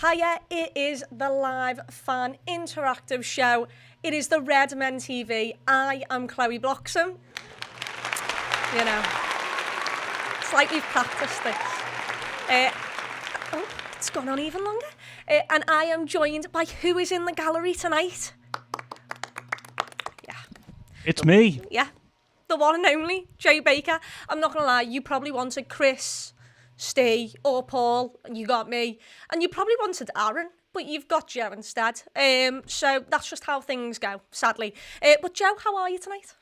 Hiya, it is the live fan interactive show. It is the Red Men TV. I am Chloe Bloxham. You know, it's like we've practiced this. It's gone on even longer. And I am joined by who is in the gallery tonight? Yeah. It's me. Yeah. The one and only Joe Baker. I'm not going to lie, you probably wanted Chris, Steve or Paul, and you got me. And you probably wanted Aaron, but you've got Joe instead. So that's just how things go, sadly. But Joe, how are you tonight?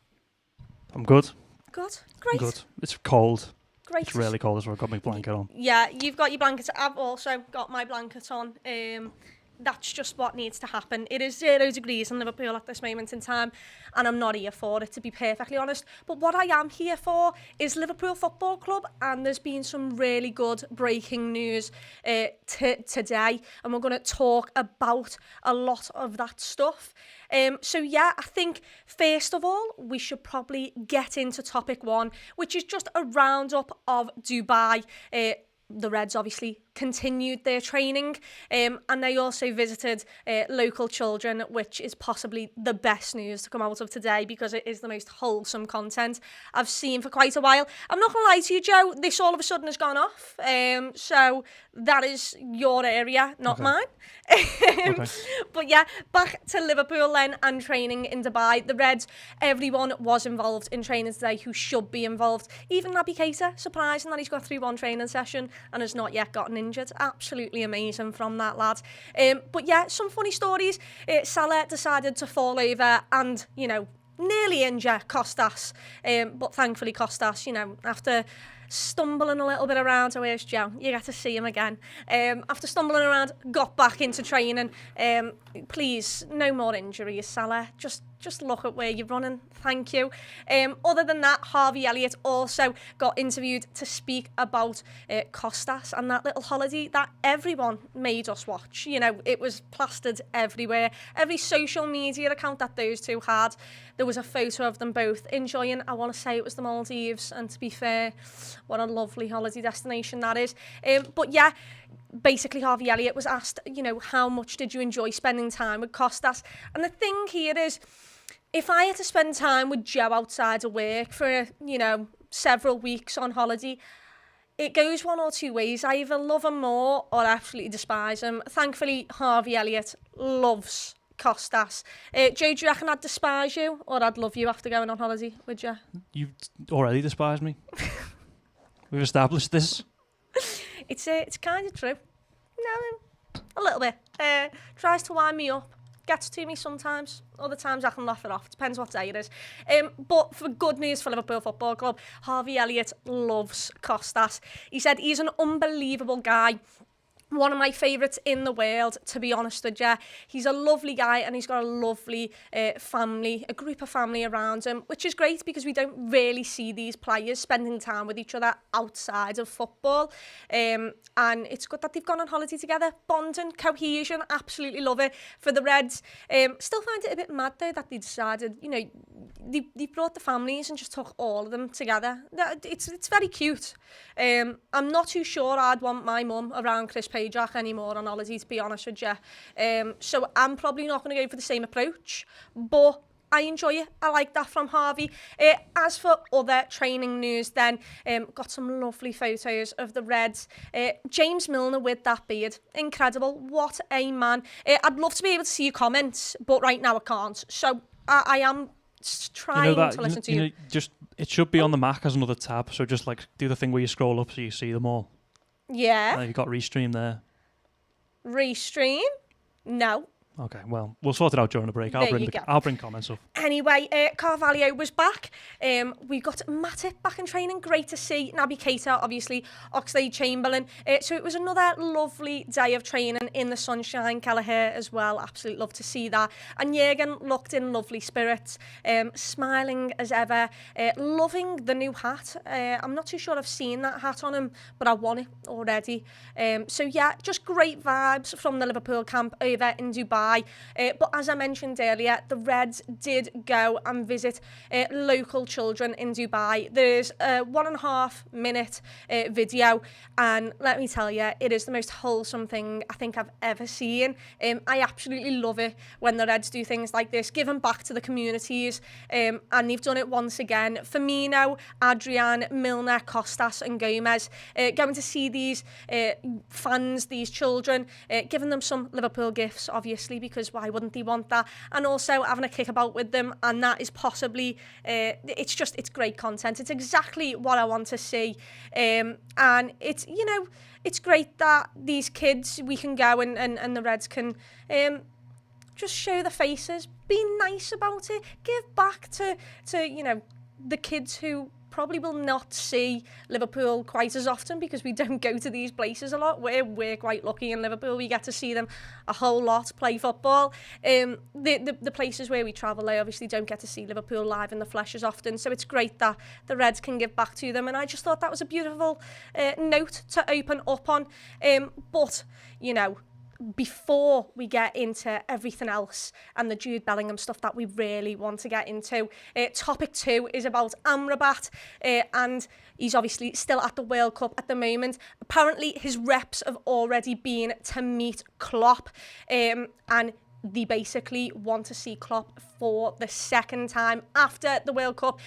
I'm good. Good, great. Good. It's cold. Great. It's really cold as well. I've got my blanket on. Yeah, you've got your blanket. I've also got my blanket on. That's just what needs to happen. It is 0 degrees in Liverpool at this moment in time, and I'm not here for it, to be perfectly honest. But what I am here for is Liverpool Football Club, and there's been some really good breaking news today, and we're going to talk about a lot of that stuff. So yeah, I think first of all, we should probably get into topic one, which is just a roundup of Dubai. The Reds obviously continued their training, and they also visited local children, which is possibly the best news to come out of today because it is the most wholesome content I've seen for quite a while. I'm not going to lie to you, Joe, this all of a sudden has gone off, so that is your area, not mine. Okay. But yeah, back to Liverpool then and training in Dubai. The Reds, everyone was involved in training today who should be involved. Even Naby Keita, surprising that he's got through one training session and has not yet gotten injured. Absolutely amazing from that lad. But yeah, some funny stories. Salah decided to fall over and, you know, nearly injure Costas. But thankfully Costas, you know, after stumbling a little bit around, so where's Joe? You get to see him again. After stumbling around, got back into training. Please, no more injuries, Salah. Just look at where you're running. Thank you. Other than that, Harvey Elliott also got interviewed to speak about Costas and that little holiday that everyone made us watch. You know, it was plastered everywhere. Every social media account that those two had, there was a photo of them both enjoying, I want to say it was the Maldives, and to be fair, what a lovely holiday destination that is. But yeah, basically Harvey Elliott was asked, you know, how much did you enjoy spending time with Costas? And the thing here is, if I had to spend time with Joe outside of work for, you know, several weeks on holiday, it goes one or two ways. I either love him more or absolutely despise him. Thankfully, Harvey Elliott loves Costas. Joe, do you reckon I'd despise you or I'd love you after going on holiday with you? You already despise me. We've established this. It's kind of true. No, a little bit. Tries to wind me up. Gets to me sometimes. Other times I can laugh it off. Depends what day it is. But for good news for Liverpool Football Club, Harvey Elliott loves Costas. He said he's an unbelievable guy. One of my favourites in the world, to be honest with you. He's a lovely guy and he's got a lovely family, a group of family around him, which is great because we don't really see these players spending time with each other outside of football. And it's good that they've gone on holiday together. Bonding, cohesion, absolutely love it. For the Reds, still find it a bit mad though that they decided, you know, they brought the families and just took all of them together. It's very cute. I'm not too sure I'd want my mum around Chris Jack anymore on holiday, to be honest with you. So I'm probably not going to go for the same approach, but I enjoy it. I like that from Harvey. As for other training news then, got some lovely photos of the Reds. James Milner with that beard. Incredible. What a man. I'd love to be able to see your comments, but right now I can't. So I am trying to listen to you. Just it should be on the Mac as another tab, so just like do the thing where you scroll up so you see them all. Yeah. You've got Restream there. Restream? No. Okay, well, we'll sort it out during the break. I'll bring comments up. Anyway, Carvalho was back. We got Matip back in training. Great to see. Naby Keita, obviously. Oxlade-Chamberlain. So it was another lovely day of training in the sunshine. Kelleher as well. Absolutely love to see that. And Jurgen looked in lovely spirits. Smiling as ever. Loving the new hat. I'm not too sure I've seen that hat on him, but I want it already. So yeah, just great vibes from the Liverpool camp over in Dubai. Dubai. But as I mentioned earlier, the Reds did go and visit local children in Dubai. There's a 1.5 minute video, and let me tell you, it is the most wholesome thing I think I've ever seen. I absolutely love it when the Reds do things like this, giving back to the communities, and they've done it once again. Firmino, Adrian, Milner, Costas and Gomez, going to see these fans, these children, giving them some Liverpool gifts, obviously, because why wouldn't they want that? And also having a kick about with them, and that is possibly, it's great content. It's exactly what I want to see. And it's, you know, it's great that these kids, we can go and the Reds can just show the faces, be nice about it, give back to you know, the kids who probably will not see Liverpool quite as often because we don't go to these places a lot. We're quite lucky in Liverpool. We get to see them a whole lot play football. The places where we travel, they obviously don't get to see Liverpool live in the flesh as often. So it's great that the Reds can give back to them. And I just thought that was a beautiful note to open up on. But, you know, before we get into everything else and the Jude Bellingham stuff that we really want to get into, topic 2 is about Amrabat, and he's obviously still at the World Cup at the moment. Apparently his reps have already been to meet Klopp, and they basically want to see Klopp for the second after the World Cup.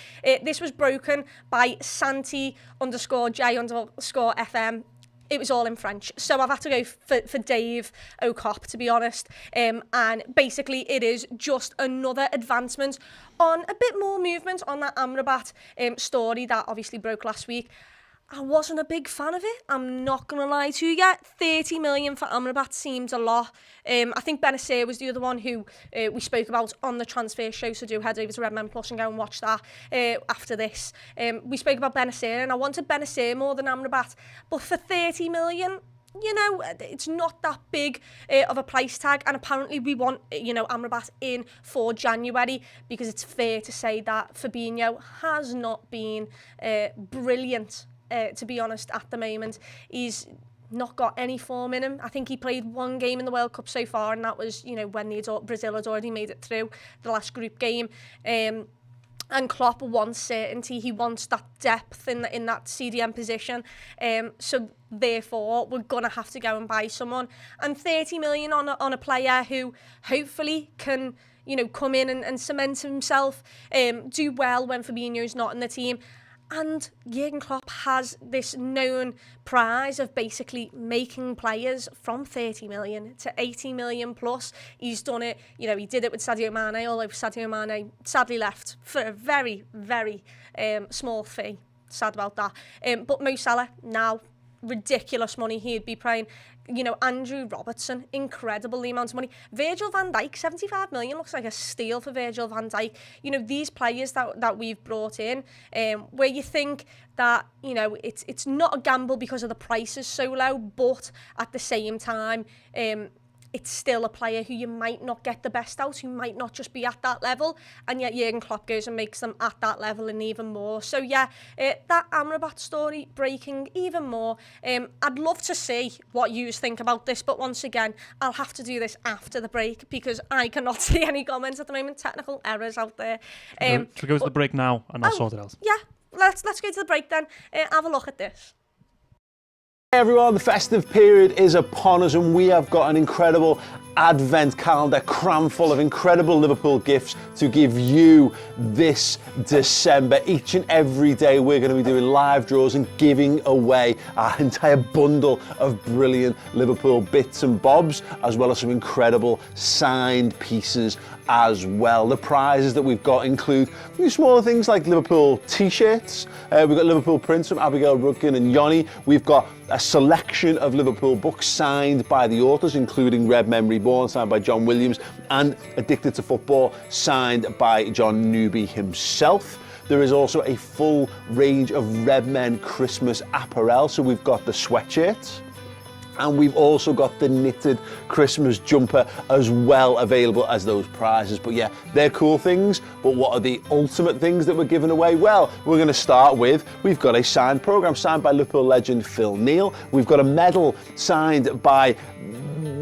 This was broken by Santi_J_FM. It was all in French, so I've had to go for Dave O'Cop, to be honest. And basically, it is just another advancement on a bit more movement on that Amrabat story that obviously broke last week. I wasn't a big fan of it, I'm not going to lie to you. 30 million for Amrabat seemed a lot. I think Benacer was the other one who we spoke about on the transfer show, so do head over to Redmen Plus and go and watch that after this. We spoke about Benacer, and I wanted Benacer more than Amrabat, but for 30 million, you know, it's not that big of a price tag, and apparently we want, you know, Amrabat in for January, because it's fair to say that Fabinho has not been brilliant. To be honest, at the moment, he's not got any form in him. I think he played one game in the World Cup so far, and that was, you know, when Brazil had already made it through the last group game. And Klopp wants certainty. He wants that depth in that CDM position. So therefore, we're gonna have to go and buy someone. And 30 million on a player who hopefully can, you know, come in and cement himself, do well when Fabinho's not in the team. And Jurgen Klopp has this known prize of basically making players from 30 million to 80 million plus. He's done it, you know, he did it with Sadio Mane, although Sadio Mane sadly left for a very, very small fee. Sad about that. But Mo Salah, now, ridiculous money he'd be paying. You know, Andrew Robertson, incredible the amount of money. Virgil van Dijk, 75 million, looks like a steal for Virgil van Dijk. You know, these players that we've brought in, where you think that, you know, it's not a gamble because of the price is so low, but at the same time, it's still a player who you might not get the best out, who might not just be at that level, and yet Jurgen Klopp goes and makes them at that level and even more. So yeah, that Amrabat story breaking even more. I'd love to see what you think about this, but once again, I'll have to do this after the break because I cannot see any comments at the moment. Technical errors out there. Should we go to the break now and I'll sort it out? Yeah, let's go to the break then. Have a look at this. Hey everyone, the festive period is upon us and we have got an incredible advent calendar crammed full of incredible Liverpool gifts to give you this December. Each and every day we're going to be doing live draws and giving away our entire bundle of brilliant Liverpool bits and bobs, as well as some incredible signed pieces as well. The prizes that we've got include a few smaller things like Liverpool t-shirts. We've got Liverpool prints from Abigail Rudkin and Yoni. We've got a selection of Liverpool books signed by the authors, including Red Men Reborn, signed by John Williams, and Addicted to Football, signed by John Newby himself. There is also a full range of Red Men Christmas apparel. So we've got the sweatshirts, and we've also got the knitted Christmas jumper as well, available as those prizes. But yeah, they're cool things, but what are the ultimate things that we're giving away? Well, we're going to start with, we've got a signed programme signed by Liverpool legend Phil Neal. We've got a medal signed by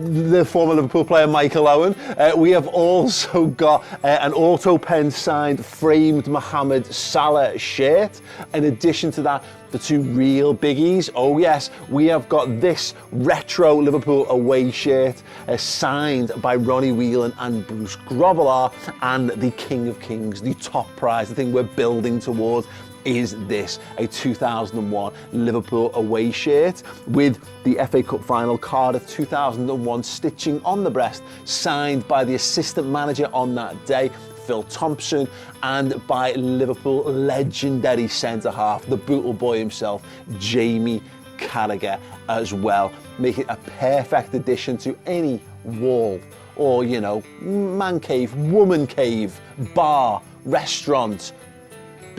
the former Liverpool player Michael Owen. We have also got an auto pen signed framed Mohamed Salah shirt. In addition to that, the two real biggies. Oh yes, we have got this retro Liverpool away shirt signed by Ronnie Whelan and Bruce Grobbelaar, and the King of Kings, the top prize, the thing we're building towards, is this, a 2001 Liverpool away shirt with the FA Cup final Cardiff 2001 stitching on the breast, signed by the assistant manager on that day, Phil Thompson, and by Liverpool legendary centre-half, the bootle boy himself, Jamie Carragher, as well. Make it a perfect addition to any wall or, you know, man cave, woman cave, bar, restaurant.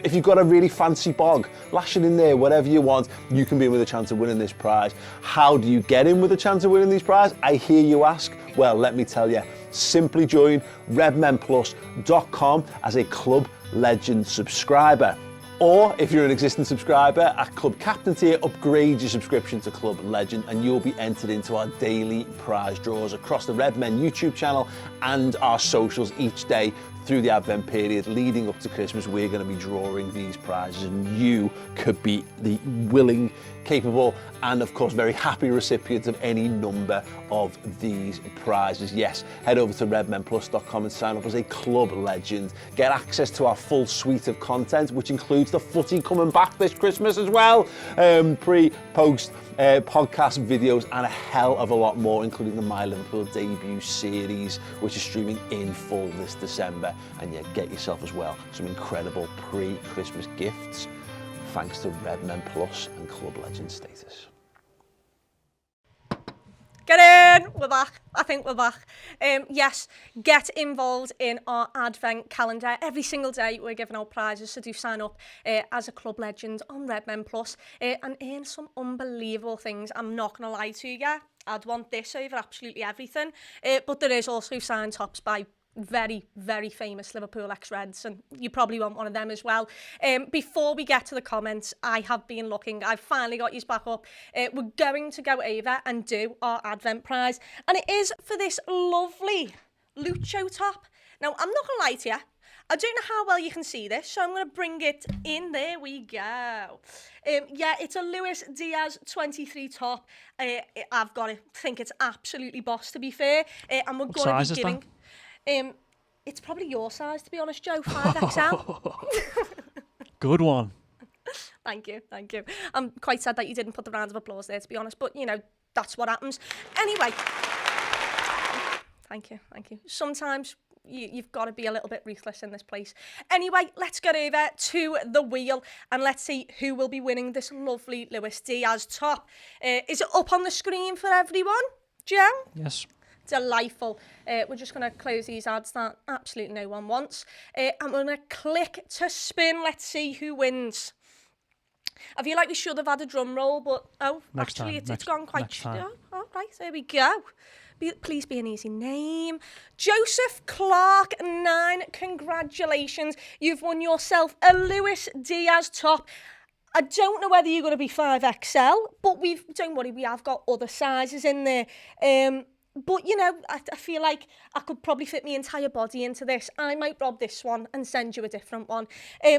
If you've got a really fancy bog, lash it in there, whatever you want, you can be in with a chance of winning this prize. How do you get in with a chance of winning this prize? I hear you ask. Well, let me tell you. Simply join redmenplus.com as a Club Legend subscriber. Or if you're an existing subscriber at Club Captain tier, upgrade your subscription to Club Legend and you'll be entered into our daily prize draws across the Redmen YouTube channel and our socials each day through the Advent period leading up to Christmas. We're going to be drawing these prizes and you could be the willing, capable and of course very happy recipient of any number of these prizes. Yes, head over to redmenplus.com and sign up as a Club Legend. Get access to our full suite of content, which includes the footy coming back this Christmas as well. Pre, post, podcast videos and a hell of a lot more, including the My Liverpool debut series, which is streaming in full this December. And yeah, get yourself as well some incredible pre-Christmas gifts thanks to Redmen Plus and Club Legend status. Get in! We're back. I think we're back. Yes, get involved in our Advent calendar. Every single day we're giving out prizes, so do sign up as a Club Legend on Redmen Plus and earn some unbelievable things. I'm not going to lie to you. I'd want this over absolutely everything. But there is also signed tops by very, very famous Liverpool ex-Reds, and you probably want one of them as well. Before we get to the comments, I have been looking. I've finally got you back up. We're going to go over and do our Advent prize, and it is for this lovely Lucho top. Now, I'm not going to lie to you. I don't know how well you can see this, so I'm going to bring it in. There we go. Yeah, it's a Luis Diaz 23 top. I've got to think it's absolutely boss, to be fair. And we're going to be giving... It's probably your size, to be honest, Joe. 5XL. Good one. Thank you. I'm quite sad that you didn't put the round of applause there, to be honest, but, you know, that's what happens. Anyway. Thank you. Sometimes you've got to be a little bit ruthless in this place. Anyway, let's get over to the wheel and let's see who will be winning this lovely Luis Diaz top. Is it up on the screen for everyone, Joe? Yes. Delightful. We're just going to close these ads that absolutely no one wants. And we're going to click to spin. Let's see who wins. I feel like we should have had a drum roll, but it's gone quite... Oh, right, there we go. Please be an easy name. Joseph Clark 9, congratulations. You've won yourself a Luis Diaz top. I don't know whether you're going to be 5XL, but don't worry, we have got other sizes in there. But, you know, I feel like I could probably fit my entire body into this. I might rob this one and send you a different one.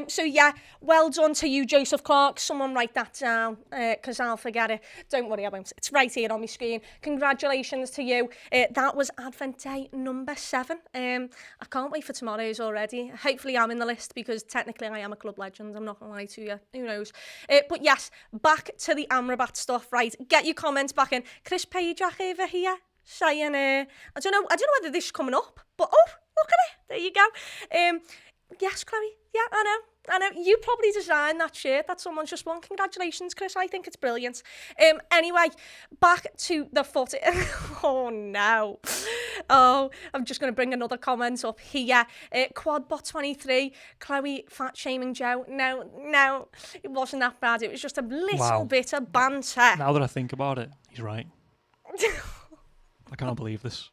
So, yeah, well done to you, Joseph Clark. Someone write that down, because I'll forget it. Don't worry, I won't. It's right here on my screen. Congratulations to you. That was Advent Day number 7. I can't wait for tomorrow's already. Hopefully I'm in the list, because technically I am a Club Legend. I'm not going to lie to you. Who knows? But, yes, back to the Amrabat stuff. Right, get your comments back in. Chris Pajak over here. Saying, I don't know whether this is coming up, but oh, look at it, there you go. Yes, Chloe, yeah, I know, you probably designed that shirt that someone's just won. Congratulations, Chris, I think it's brilliant. Anyway, back to the footy. Oh no, I'm just going to bring another comment up here. Quadbot23, Chloe fat shaming Joe. No, it wasn't that bad, it was just a little bit of banter. Now that I think about it, he's right. I can't believe this.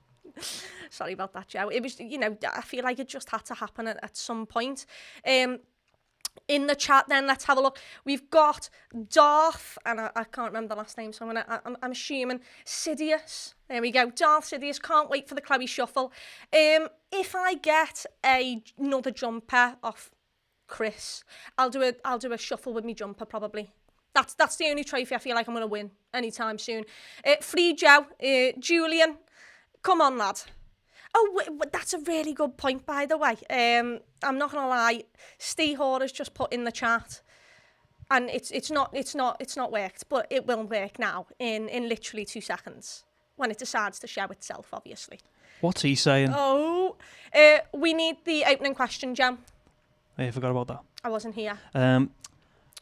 Sorry about that, Joe. It was, you know, I feel like it just had to happen at some point. in the chat then, let's have a look. We've got Darth, and I can't remember the last name, so I'm assuming Sidious. There we go, Darth Sidious. Can't wait for the Chloe shuffle. If I get another jumper off Chris, I'll do a shuffle with me jumper probably. That's the only trophy I feel like I'm going to win anytime soon. Free Joe, Julian, come on lad. Oh, that's a really good point, by the way. I'm not gonna lie. Steve Hoare has just put in the chat, and it's not worked, but it will work now in literally 2 seconds when it decides to show itself, obviously. What's he saying? Oh, we need the opening question, Jam. Hey, I forgot about that. I wasn't here. Um,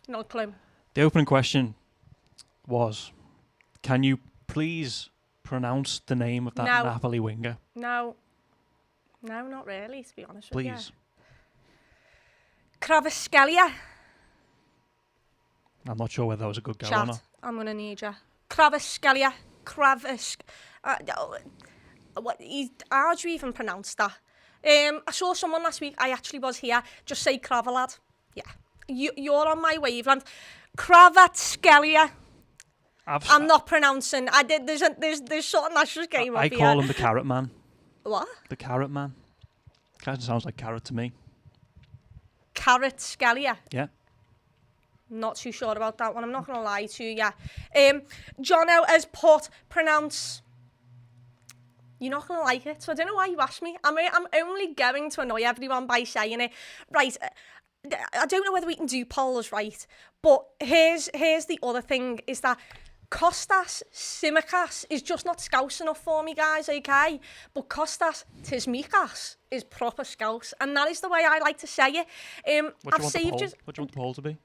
Not a clue. the opening question was, can you please pronounce the name of that Napoli winger? No, not really, to be honest with you. Please. Kvaratskhelia. I'm not sure whether that was a good go or Chat, not. I'm going to need you. Kvaratskhelia. How do you even pronounce that? I saw someone last week, I actually was here, just say Kravalad. Yeah, you're on my wavelength. Kvaratskhelia. I'm not pronouncing. There's something that just came up I here. call him the Carrot Man. What? The Carrot Man. Kind of sounds like carrot to me. Kvaratskhelia. Yeah. Not too sure about that one. I'm not going to lie to you. Jono has put pronounce. You're not going to like it, so I don't know why you asked me. I'm only going to annoy everyone by saying it. Right. I don't know whether we can do polls right, but here's the other thing is that Kostas Tsimikas is just not Scouse enough for me, guys, okay? But Kostas Tsimikas is proper Scouse, and that is the way I like to say it. What do you want the poll to be?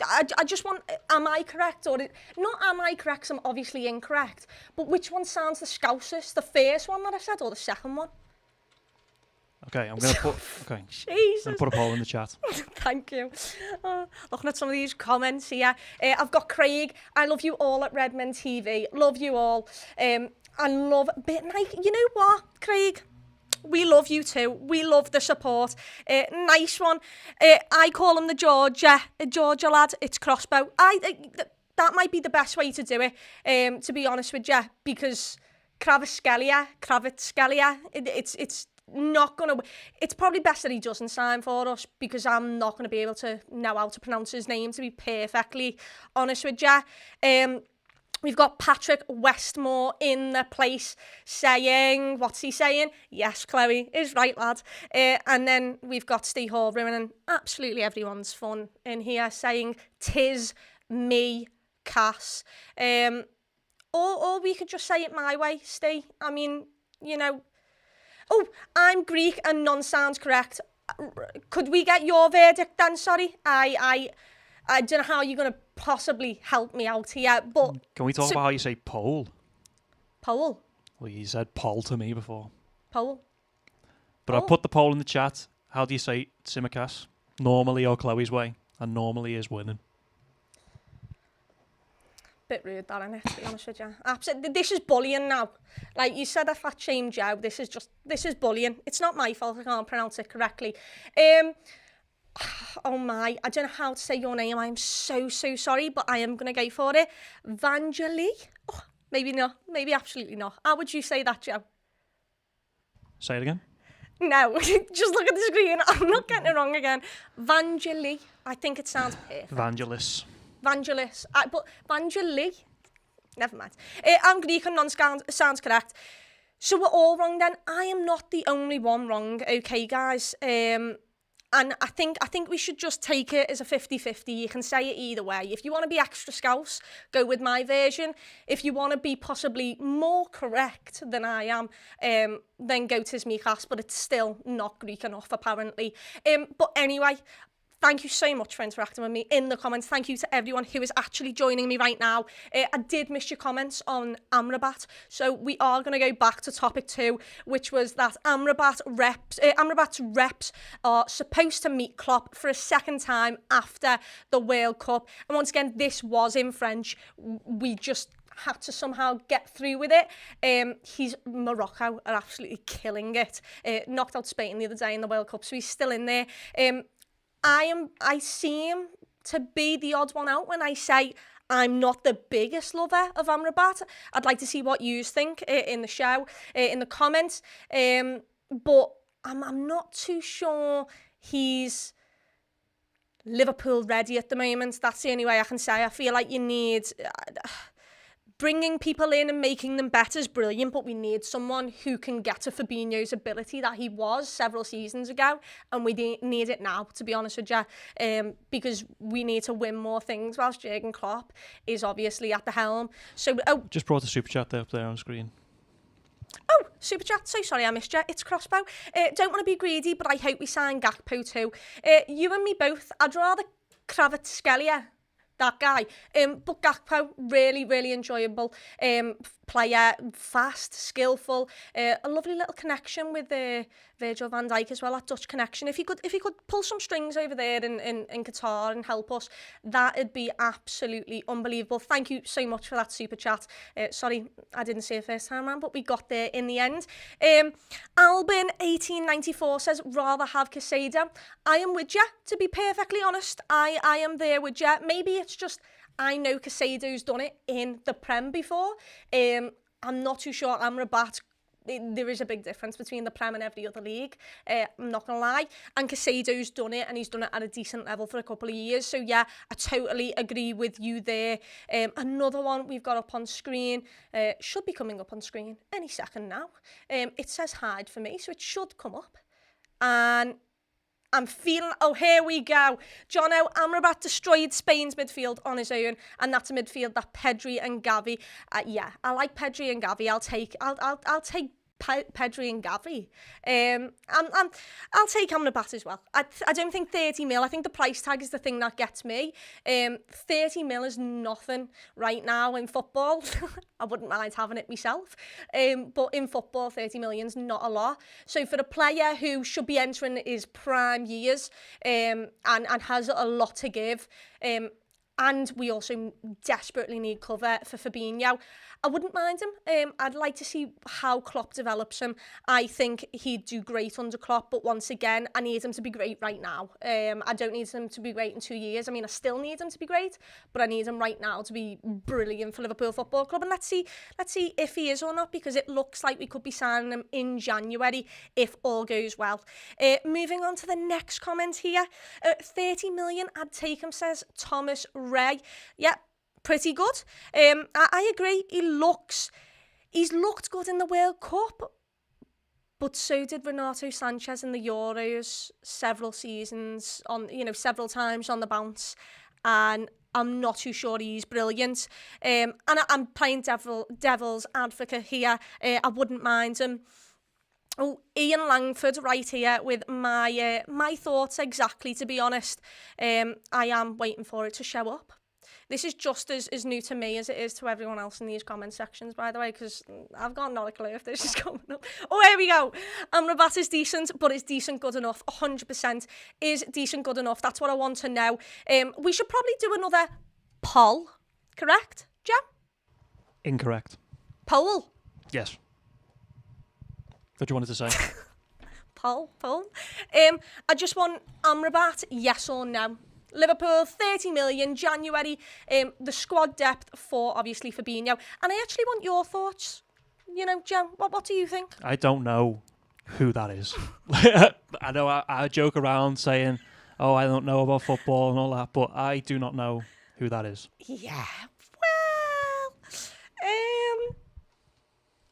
I just want, am I correct? Or not am I correct, 'cause I'm obviously incorrect, but which one sounds the Scousest? The first one that I said or the second one? Okay, I'm going to put... Okay. Jesus. I'm going to put a poll in the chat. Thank you. Looking at some of these comments here. I've got Craig. I love you all at Redmen TV. Love you all. I love... You know what, Craig? We love you too. We love the support. Nice one. I call him the Georgia lad. It's Crossbow. That might be the best way to do it, to be honest with you, because Kvaratskhelia, it's not going to... It's probably best that he doesn't sign for us, because I'm not going to be able to know how to pronounce his name, to be perfectly honest with you. We've got Patrick Westmore in the place saying... What's he saying? Yes, Chloe is right, lad. And then we've got Steve Hall ruining absolutely everyone's fun in here, saying, "'Tis me, Cass." Or we could just say it my way, Steve. I mean, you know... Oh, I'm Greek and none sounds correct. Could we get your verdict then? Sorry. I don't know how you're going to possibly help me out here, but... Can we talk about how you say pole? Pole? Well, you said pole to me before. Pole? But I put the poll in the chat. How do you say Tsimikas? Normally or Chloe's way. And normally is winning. Bit rude, that, isn't it, to be honest with you? Absolutely. This is bullying now. Like you said, I fat shamed you. This is bullying. It's not my fault I can't pronounce it correctly. Oh my, I don't know how to say your name. I'm so sorry, but I am going to go for it. Vangelie? Oh, maybe not. Maybe absolutely not. How would you say that, Joe? Say it again. No, just look at the screen. I'm not getting it wrong again. Vangelie. I think it sounds perfect. Vangelis. But Vangelie? Never mind. I'm Greek and none sounds correct. So we're all wrong then. I am not the only one wrong, okay, guys? And I think we should just take it as a 50-50. You can say it either way. If you want to be extra scouse, go with my version. If you want to be possibly more correct than I am, then go to Tsimikas, but it's still not Greek enough, apparently. But anyway... Thank you so much for interacting with me in the comments. Thank you to everyone who is actually joining me right now. I did miss your comments on Amrabat, so we are going to go back to topic 2, which was that Amrabat's reps are supposed to meet Klopp for a second time after the World Cup. And once again, this was in French. We just had to somehow get through with it. Morocco are absolutely killing it. Knocked out Spain the other day in the World Cup, so he's still in there. I seem to be the odd one out when I say I'm not the biggest lover of Amrabat. I'd like to see what you think in the show, in the comments. But I'm not too sure he's Liverpool ready at the moment. That's the only way I can say. I feel like you need... bringing people in and making them better is brilliant, but we need someone who can get to Fabinho's ability that he was several seasons ago, and we need it now, to be honest with you, because we need to win more things whilst Jurgen Klopp is obviously at the helm. So, just brought the super chat there up there on screen. Oh, super chat. So sorry I missed you. It's Crossbow. Don't want to be greedy, but I hope we sign Gakpo too. You and me both. I'd rather Kvaratskhelia, that guy. But Gakpo, really, really enjoyable player, fast, skillful, a lovely little connection with Virgil van Dijk as well, that Dutch connection. If he could pull some strings over there in Qatar and help us, that'd be absolutely unbelievable. Thank you so much for that super chat. Sorry, I didn't say it first time around, but we got there in the end. Albin1894 says, rather have Caicedo. I am with you, to be perfectly honest. I am there with you. Maybe it's just... I know Caicedo's done it in the Prem before. I'm not too sure Amrabat, there is a big difference between the Prem and every other league. I'm not going to lie. And Caicedo's done it, and he's done it at a decent level for a couple of years. So, yeah, I totally agree with you there. Another one we've got up on screen, should be coming up on screen any second now. It says hide for me, so it should come up. And... I'm feeling, oh, here we go. Jono, Amrabat destroyed Spain's midfield on his own, and that's a midfield that Pedri and Gavi, yeah, I like Pedri and Gavi. I'll take Pedri and Gavi. I'll take Amrabat as well. I don't think 30 mil. I think the price tag is the thing that gets me. 30 mil is nothing right now in football. I wouldn't mind having it myself. But in football, 30 million's not a lot. So for a player who should be entering his prime years and has a lot to give, and we also desperately need cover for Fabinho, I wouldn't mind him. I'd like to see how Klopp develops him. I think he'd do great under Klopp, but once again, I need him to be great right now. I don't need him to be great in 2 years. I mean, I still need him to be great, but I need him right now to be brilliant for Liverpool Football Club. And let's see if he is or not, because it looks like we could be signing him in January if all goes well. Moving on to the next comment here. 30 million, I'd take him, says Thomas Ray. Yeah. Pretty good. I agree. He's looked good in the World Cup, but so did Renato Sanchez in the Euros several seasons several times on the bounce, and I'm not too sure he's brilliant. And I'm playing devil's advocate here. I wouldn't mind him. Oh, Ian Langford right here with my thoughts exactly, to be honest. I am waiting for it to show up. This is just as new to me as it is to everyone else in these comment sections, by the way, because I've got not a clue if this is coming up. Oh, here we go. Amrabat is decent, but is decent good enough? 100% is decent good enough. That's what I want to know. We should probably do another poll, correct, Jam? Incorrect. Poll? Yes. What do you wanted to say? Poll. I just want Amrabat, yes or no. Liverpool, 30 million, January, the squad depth for, obviously, Fabinho. And I actually want your thoughts. Jem, what do you think? I don't know who that is. I know I joke around saying, oh, I don't know about football and all that, but I do not know who that is. Yeah, well,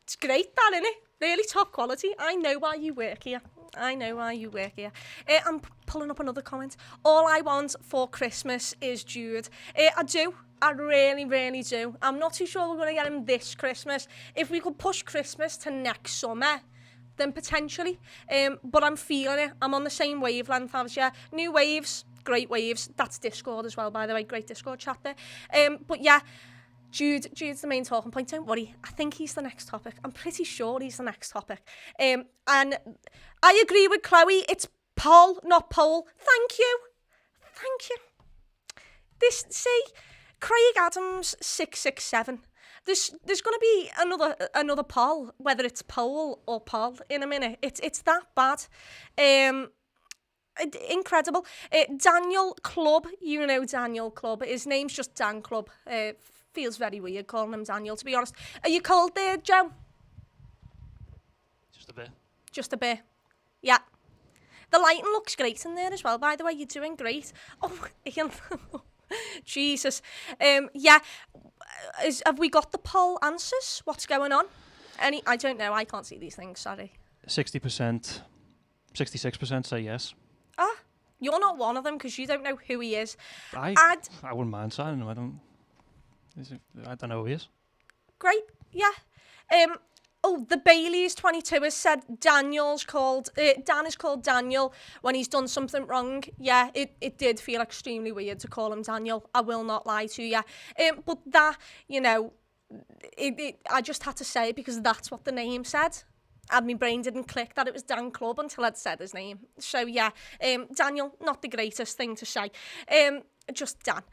it's great, that, isn't it? Really top quality. I know why you work here. I'm pulling up another comment. All I want for Christmas is Jude. I do. I really, really do. I'm not too sure we're going to get him this Christmas. If we could push Christmas to next summer, then potentially. But I'm feeling it. I'm on the same wavelength as you. New waves, great waves. That's Discord as well, by the way. Great Discord chat there. But yeah, Jude's the main talking point. Don't worry. I think he's the next topic. I'm pretty sure he's the next topic. And I agree with Chloe. It's poll, not poll. Thank you. Craig Adams 667. There's going to be another poll, whether it's poll or poll in a minute. It's that bad. Incredible. Daniel Club, you know Daniel Club. His name's just Dan Club. Feels very weird calling him Daniel, to be honest. Are you cold there, Joe? Just a bit. Just a bit. Yeah. The lighting looks great in there as well, by the way. You're doing great. Oh, Ian. Jesus. Yeah. Have we got the poll answers? What's going on? I don't know. I can't see these things, sorry. 60%, 66% say yes. Ah, you're not one of them because you don't know who he is. I wouldn't mind signing him. I don't know who he is. Great, yeah. The Bailey's 22 has said Dan is called Daniel when he's done something wrong. Yeah, it did feel extremely weird to call him Daniel. I will not lie to you. But that, you know, I just had to say it because that's what the name said. And my brain didn't click that it was Dan Club until I'd said his name. So yeah, Daniel, not the greatest thing to say. Just Dan.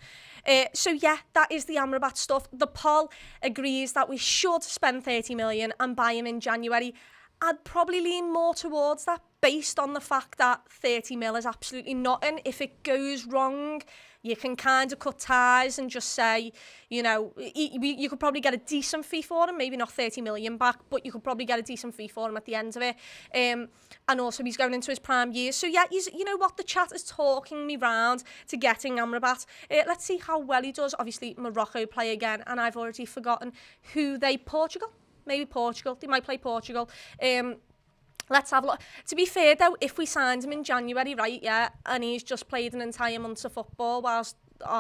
So yeah, that is the Amrabat stuff. The poll agrees that we should spend 30 million and buy him in January. I'd probably lean more towards that based on the fact that 30 mil is absolutely nothing. If it goes wrong, you can kind of cut ties and just say, you know, you could probably get a decent fee for him, maybe not 30 million back, but you could probably get a decent fee for him at the end of it. And also he's going into his prime years. So yeah, you know what, the chat is talking me round to getting Amrabat. Let's see how well he does. Obviously, Morocco play again, and I've already forgotten who Portugal? Maybe Portugal. They might play Portugal. Let's have a look. To be fair, though, if we signed him in January, right, yeah, and he's just played an entire month of football whilst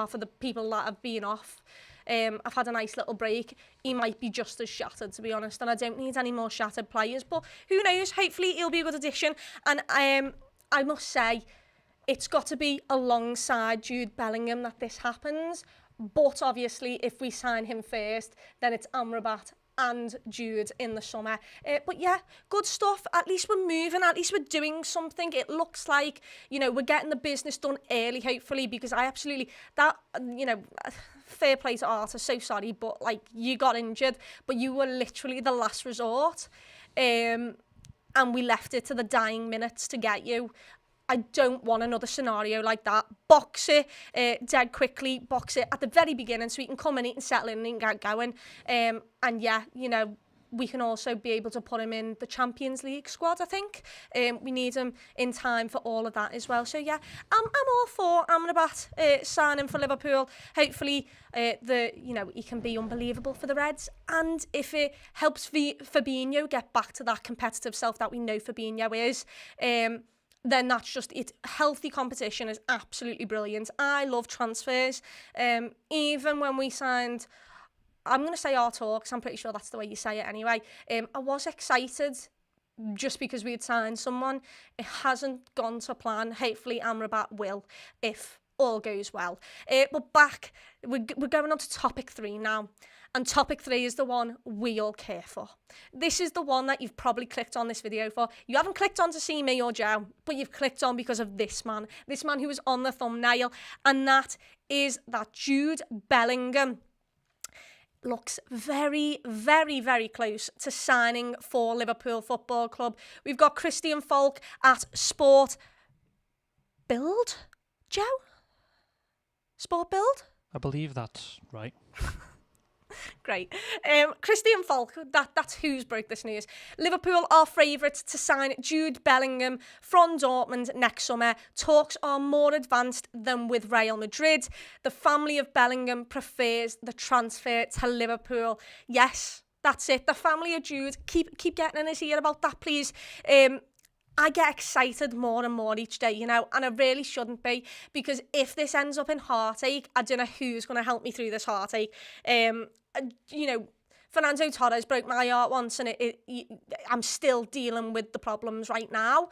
for the people that have been off, I've had a nice little break, he might be just as shattered, to be honest, and I don't need any more shattered players, but who knows, hopefully he'll be a good addition, and I must say, it's got to be alongside Jude Bellingham that this happens, but obviously, if we sign him first, then it's Amrabat and Jude in the summer. But yeah, good stuff. At least we're moving. At least we're doing something. It looks like, you know, we're getting the business done early, hopefully, because I absolutely, fair play to Arthur, so sorry, but like, you got injured, but you were literally the last resort. And we left it to the dying minutes to get you. I don't want another scenario like that. Box it dead quickly, box it at the very beginning so we can come in and settle in and get going. And yeah, you know, we can also be able to put him in the Champions League squad, I think. We need him in time for all of that as well. So yeah, I'm all for Amrabat signing for Liverpool. Hopefully, he can be unbelievable for the Reds. And if it helps Fabinho get back to that competitive self that we know Fabinho is, then that's just it. Healthy competition is absolutely brilliant. I love transfers. Even when we signed, I'm going to say Arthur, because I'm pretty sure that's the way you say it anyway. I was excited just because we had signed someone. It hasn't gone to plan. Hopefully Amrabat will, if all goes well. But back, we're going on to topic 3 now. And topic 3 is the one we all care for. This is the one that you've probably clicked on this video for. You haven't clicked on to see me or Joe, but you've clicked on because of this man who was on the thumbnail, and that is that Jude Bellingham looks very, very, very close to signing for Liverpool Football Club. We've got Christian Falk at Sport Build, Joe? Sport Build? I believe that's right. Great. Christian Falk, that's who's broke this news. Liverpool are favourites to sign Jude Bellingham from Dortmund next summer. Talks are more advanced than with Real Madrid. The family of Bellingham prefers the transfer to Liverpool. Yes, that's it. The family of Jude, keep getting in his ear about that, please. I get excited more and more each day, you know, and I really shouldn't be, because if this ends up in heartache, I don't know who's going to help me through this heartache. You know, Fernando Torres broke my heart once, and I'm still dealing with the problems right now.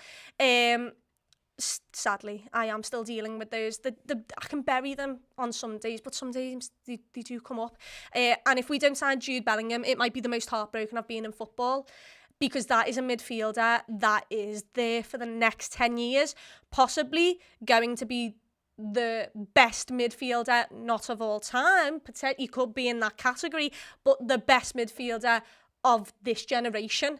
Sadly, I am still dealing with those. I can bury them on some days, but some days they do come up. And if we don't sign Jude Bellingham, it might be the most heartbroken I've been in football, because that is a midfielder that is there for the next 10 years, possibly going to be the best midfielder, not of all time, potentially could be in that category, but the best midfielder of this generation.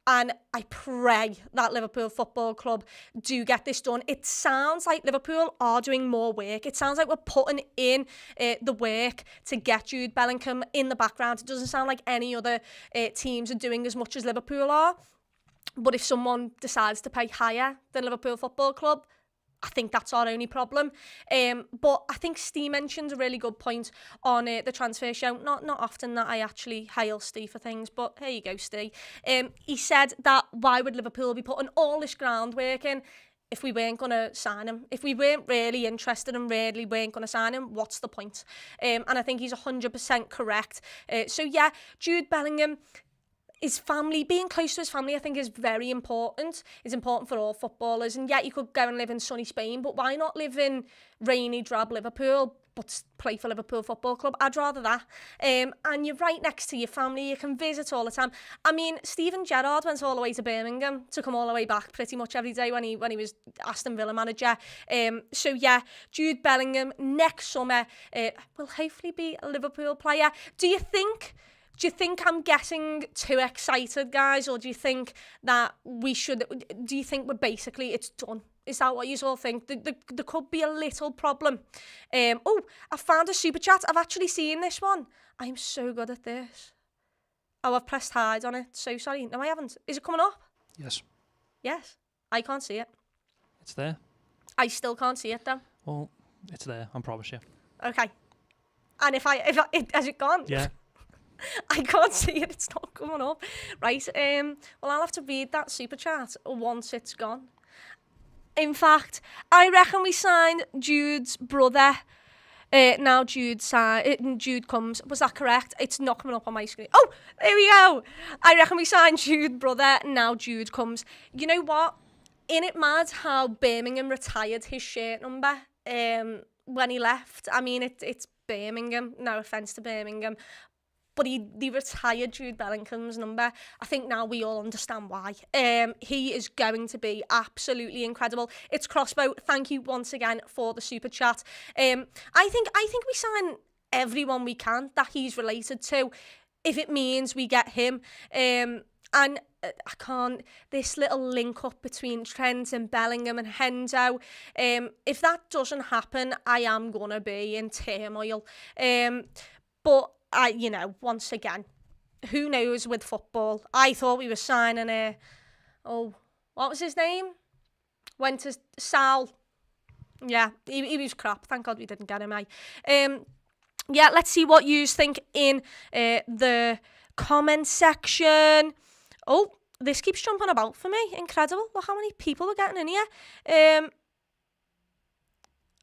And I pray that Liverpool Football Club do get this done. It sounds like Liverpool are doing more work. It sounds like we're putting in the work to get Jude Bellingham in the background. It doesn't sound like any other teams are doing as much as Liverpool are. But if someone decides to pay higher than Liverpool Football Club, I think that's our only problem. But I think Steve mentioned a really good point on the transfer show. Not often that I actually hail Steve for things, but here you go, Steve. He said that why would Liverpool be putting all this groundwork in if we weren't going to sign him? If we weren't really interested and really weren't going to sign him, what's the point? And I think he's 100% correct. So yeah, Jude Bellingham, his family, being close to his family, I think is very important. It's important for all footballers. And yeah, you could go and live in sunny Spain, but why not live in rainy, drab Liverpool, but play for Liverpool Football Club? I'd rather that. And you're right next to your family. You can visit all the time. I mean, Steven Gerrard went all the way to Birmingham to come all the way back pretty much every day when he was Aston Villa manager. So yeah, Jude Bellingham next summer will hopefully be a Liverpool player. Do you think I'm getting too excited, guys? Or do you think that do you think we're basically, it's done? Is that what you all think? There could be a little problem. I found a super chat. I've actually seen this one. I'm so good at this. Oh, I've pressed hide on it. So sorry. No, I haven't. Is it coming up? Yes. Yes. I can't see it. It's there. I still can't see it though. Well, it's there. I promise you. Okay. And if has it gone? Yeah. I can't see it, it's not coming up. Right, well, I'll have to read that super chat once it's gone. In fact, I reckon we signed Jude's brother. Now Jude comes. Was that correct? It's not coming up on my screen. Oh, there we go. I reckon we signed Jude brother. Now Jude comes. You know what? Isn't it mad how Birmingham retired his shirt number when he left? I mean, it's Birmingham. No offence to Birmingham. But they retired Jude Bellingham's number. I think now we all understand why. He is going to be absolutely incredible. It's Crossbow. Thank you once again for the super chat. I think we sign everyone we can that he's related to, if it means we get him. And I can't. This little link up between Trent and Bellingham and Hendo. If that doesn't happen, I am gonna be in turmoil. But once again, who knows with football? I thought we were signing what was his name? Went to Sal. Yeah, he was crap. Thank God we didn't get him, yeah, let's see what you think in the comment section. Oh, this keeps jumping about for me. Incredible. Look how many people are getting in here.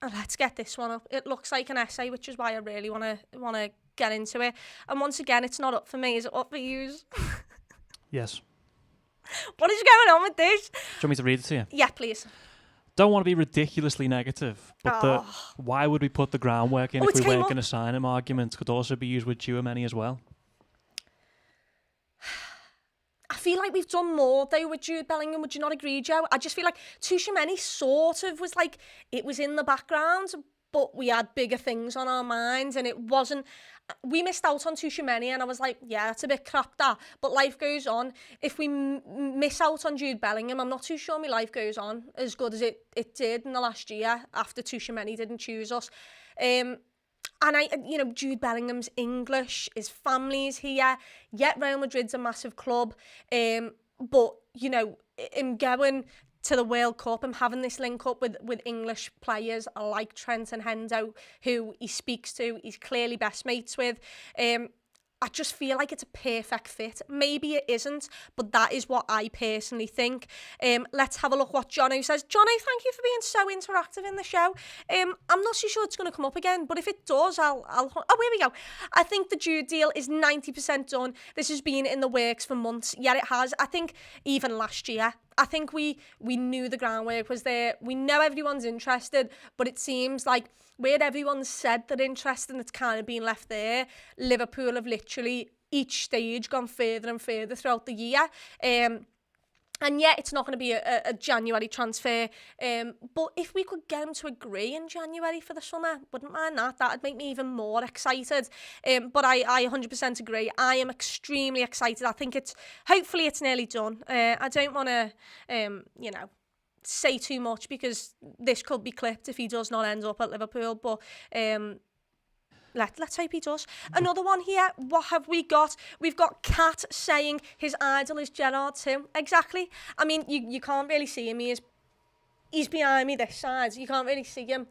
Let's get this one up. It looks like an essay, which is why I really want to get into it. And once again, it's not up for me. Is it up for you? Yes. What is going on with this? Do you want me to read it to you? Yeah, please. Don't want to be ridiculously negative, but why would we put the groundwork in if we weren't going to sign him argument could also be used with Tchouaméni as well. I feel like we've done more though with Jude Bellingham. Would you not agree, Joe? I just feel like Tchouaméni sort of was like, it was in the background, but we had bigger things on our minds, and it wasn't. We missed out on Tchouaméni, and I was like, yeah, that's a bit crap, that. But life goes on. If we miss out on Jude Bellingham, I'm not too sure my life goes on as good as it did in the last year after Tchouaméni didn't choose us. And Jude Bellingham's English, his family's here. Yet Real Madrid's a massive club. But, him going to the World Cup and having this link up with English players like Trent and Hendo, who he speaks to, he's clearly best mates with. I just feel like it's a perfect fit. Maybe it isn't, but that is what I personally think. Let's have a look what Jono says. Jono, thank you for being so interactive in the show. I'm not so sure it's going to come up again, but if it does, I'll... Oh, here we go. I think the Jude deal is 90% done. This has been in the works for months. Yeah, it has. I think even last year, I think we knew the groundwork was there. We know everyone's interested, but it seems like where everyone said they're interested and it's kind of been left there, Liverpool have literally each stage gone further and further throughout the year. And yet it's not going to be a January transfer. But if we could get him to agree in January for the summer, wouldn't mind that. That'd make me even more excited. But I 100% agree. I am extremely excited. I think hopefully it's nearly done. I don't want to, say too much because this could be clipped if he does not end up at Liverpool. But let's hope he does. Another one here. What have we got? We've got Kat saying his idol is Gerrard too. Exactly. I mean, you can't really see him. He's behind me this side. You can't really see him.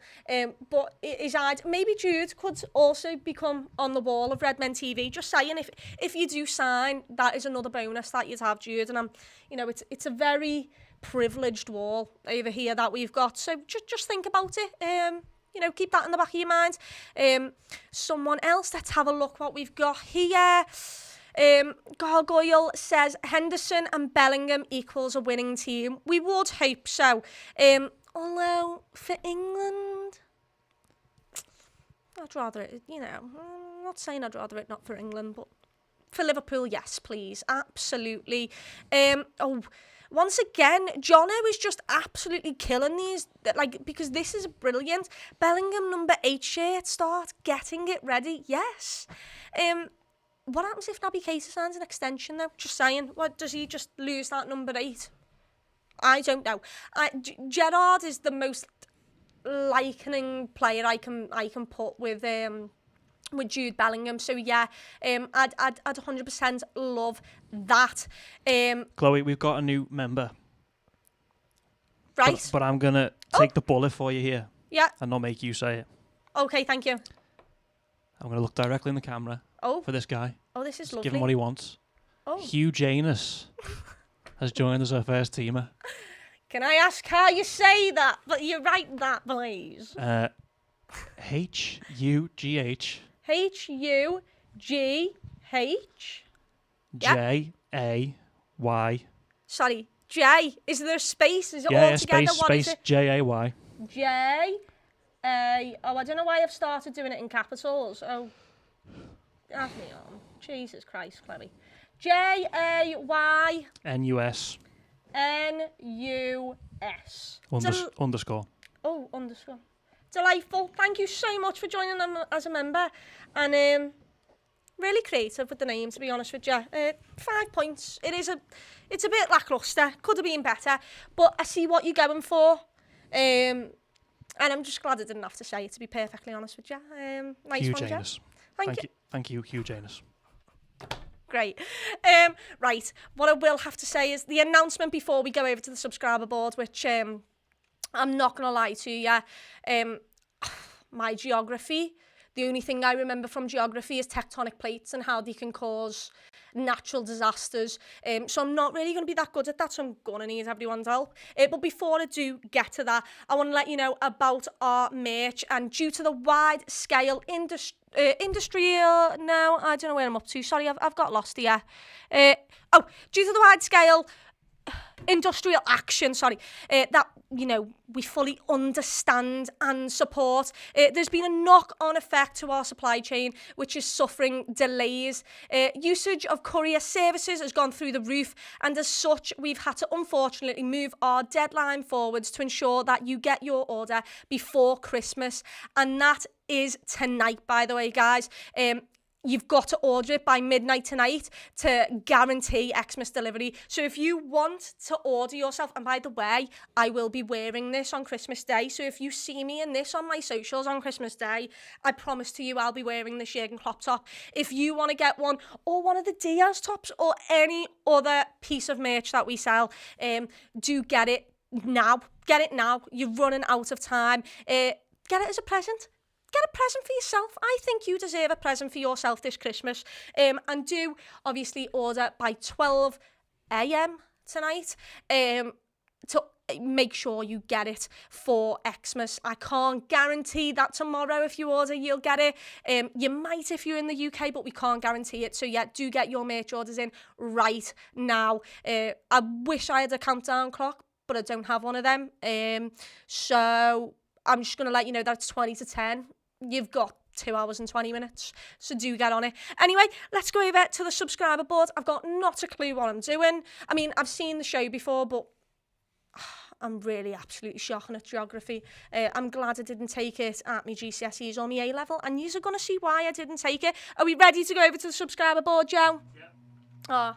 But his idol, maybe Jude could also become on the wall of Red Men TV. Just saying, if you do sign, that is another bonus that you'd have Jude. And it's a very privileged wall over here that we've got. So just think about it. Keep that in the back of your mind. Someone else, let's have a look what we've got here. Gargoyle says Henderson and Bellingham equals a winning team. We would hope so. Although for England, I'd rather it, I'm not saying I'd rather it not for England, but for Liverpool, yes, please. Absolutely. Once again, Jono is just absolutely killing these, because this is brilliant. Bellingham number 8 shirt, start getting it ready, yes. What happens if Naby Keita signs an extension though? Just saying, what, does he just lose that number 8? I don't know. Gerrard is the most likening player I can put with Jude Bellingham. So yeah, I'd 100% love that. Chloe, we've got a new member. Right. But I'm going to take the bullet for you here. Yeah. And not make you say it. Okay, thank you. I'm going to look directly in the camera for this guy. Oh, this is Just lovely. give him what he wants. Oh. Hugh Janus has joined as our first teamer. Can I ask how you say that? But you write that, please. H-U-G-H. H-U-G-H. J-A-Y. Sorry, J. Is there a space? Is it all together? Space J-A-Y. J-A. Oh, I don't know why I've started doing it in capitals. Oh, have me on. Jesus Christ, Chloe. J-A-Y. N-U-S. N-U-S. Underscore. Oh, underscore. Delightful. Thank you so much for joining them as a member. And really creative with the name, to be honest with you. 5 points. It's a bit lacklustre. Could have been better. But I see what you're going for. And I'm just glad I didn't have to say it, to be perfectly honest with you. Nice Hugh one, Janus. Thank you. Thank you, Hugh Janus. Great. Right. What I will have to say is the announcement before we go over to the subscriber board, which I'm not going to lie to you. My geography, the only thing I remember from geography is tectonic plates and how they can cause natural disasters. So I'm not really going to be that good at that, so I'm going to need everyone's help. But before I do get to that, I want to let you know about our merch. And due to the wide-scale industrial... No, I don't know where I'm up to. Sorry, I've got lost here. Due to the wide-scale... industrial action, that, we fully understand and support. There's been a knock-on effect to our supply chain, which is suffering delays. Usage of courier services has gone through the roof, and as such, we've had to unfortunately move our deadline forwards to ensure that you get your order before Christmas, and that is tonight, by the way, guys. You've got to order it by midnight tonight to guarantee Xmas delivery. So if you want to order yourself, and by the way, I will be wearing this on Christmas Day. So if you see me in this on my socials on Christmas Day, I promise to you I'll be wearing the Jurgen Klopp top. If you want to get one, or one of the Diaz tops, or any other piece of merch that we sell, do get it now. Get it now. You're running out of time. Get it as a present. Get a present for yourself. I think you deserve a present for yourself this Christmas. And do obviously order by 12 a.m. tonight to make sure you get it for Xmas. I can't guarantee that tomorrow if you order you'll get it. You might if you're in the UK, but we can't guarantee it. So yeah, do get your merch orders in right now. I wish I had a countdown clock, but I don't have one of them. So I'm just going to let you know that it's 20 to 10. You've got 2 hours and 20 minutes. So do get on it. Anyway, let's go over to the subscriber board. I've got not a clue what I'm doing. I mean, I've seen the show before, but I'm really absolutely shocking at geography. I'm glad I didn't take it at my GCSEs or my A level, and you're going to see why I didn't take it. Are we ready to go over to the subscriber board, Joe? Yeah.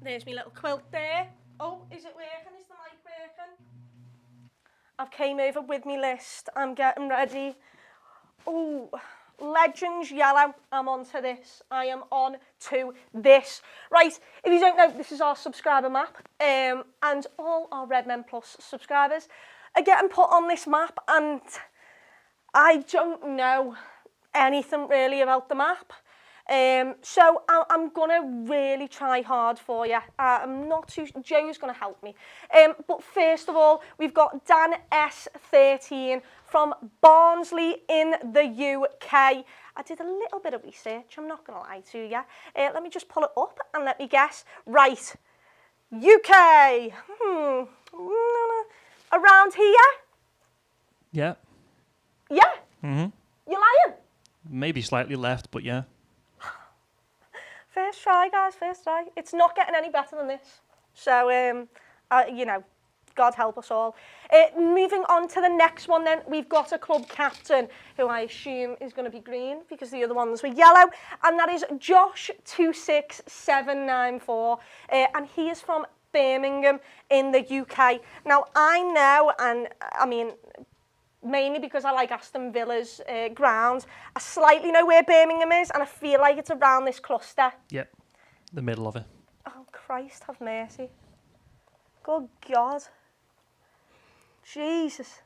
There's my little quilt there. Oh, is it working? Is the mic working? I've came over with my list. I'm getting ready. Oh, Legends Yellow. I'm on to this. I am on to this. Right, if you don't know, this is our subscriber map. And all our Red Men Plus subscribers are getting put on this map. And I don't know anything really about the map. So I'm going to really try hard for you. I'm not too... Joe's going to help me. But first of all, we've got Dan S13 from Barnsley in the UK. I did a little bit of research, I'm not going to lie to you. Let me just pull it up and let me guess. Right, UK. Around here? Yeah. Yeah? Mm-hmm. You lying? Maybe slightly left, but yeah. First try, guys, first try. It's not getting any better than this. So, you know, God help us all. Moving on to the next one then, we've got a club captain who I assume is going to be green because the other ones were yellow, and that is Josh26794, and he is from Birmingham in the UK. Now, I know, and I mean, mainly because I like Aston Villa's ground, I slightly know where Birmingham is, and I feel like it's around this cluster. Yep, the middle of it. Oh, Christ have mercy. Good God. Jesus.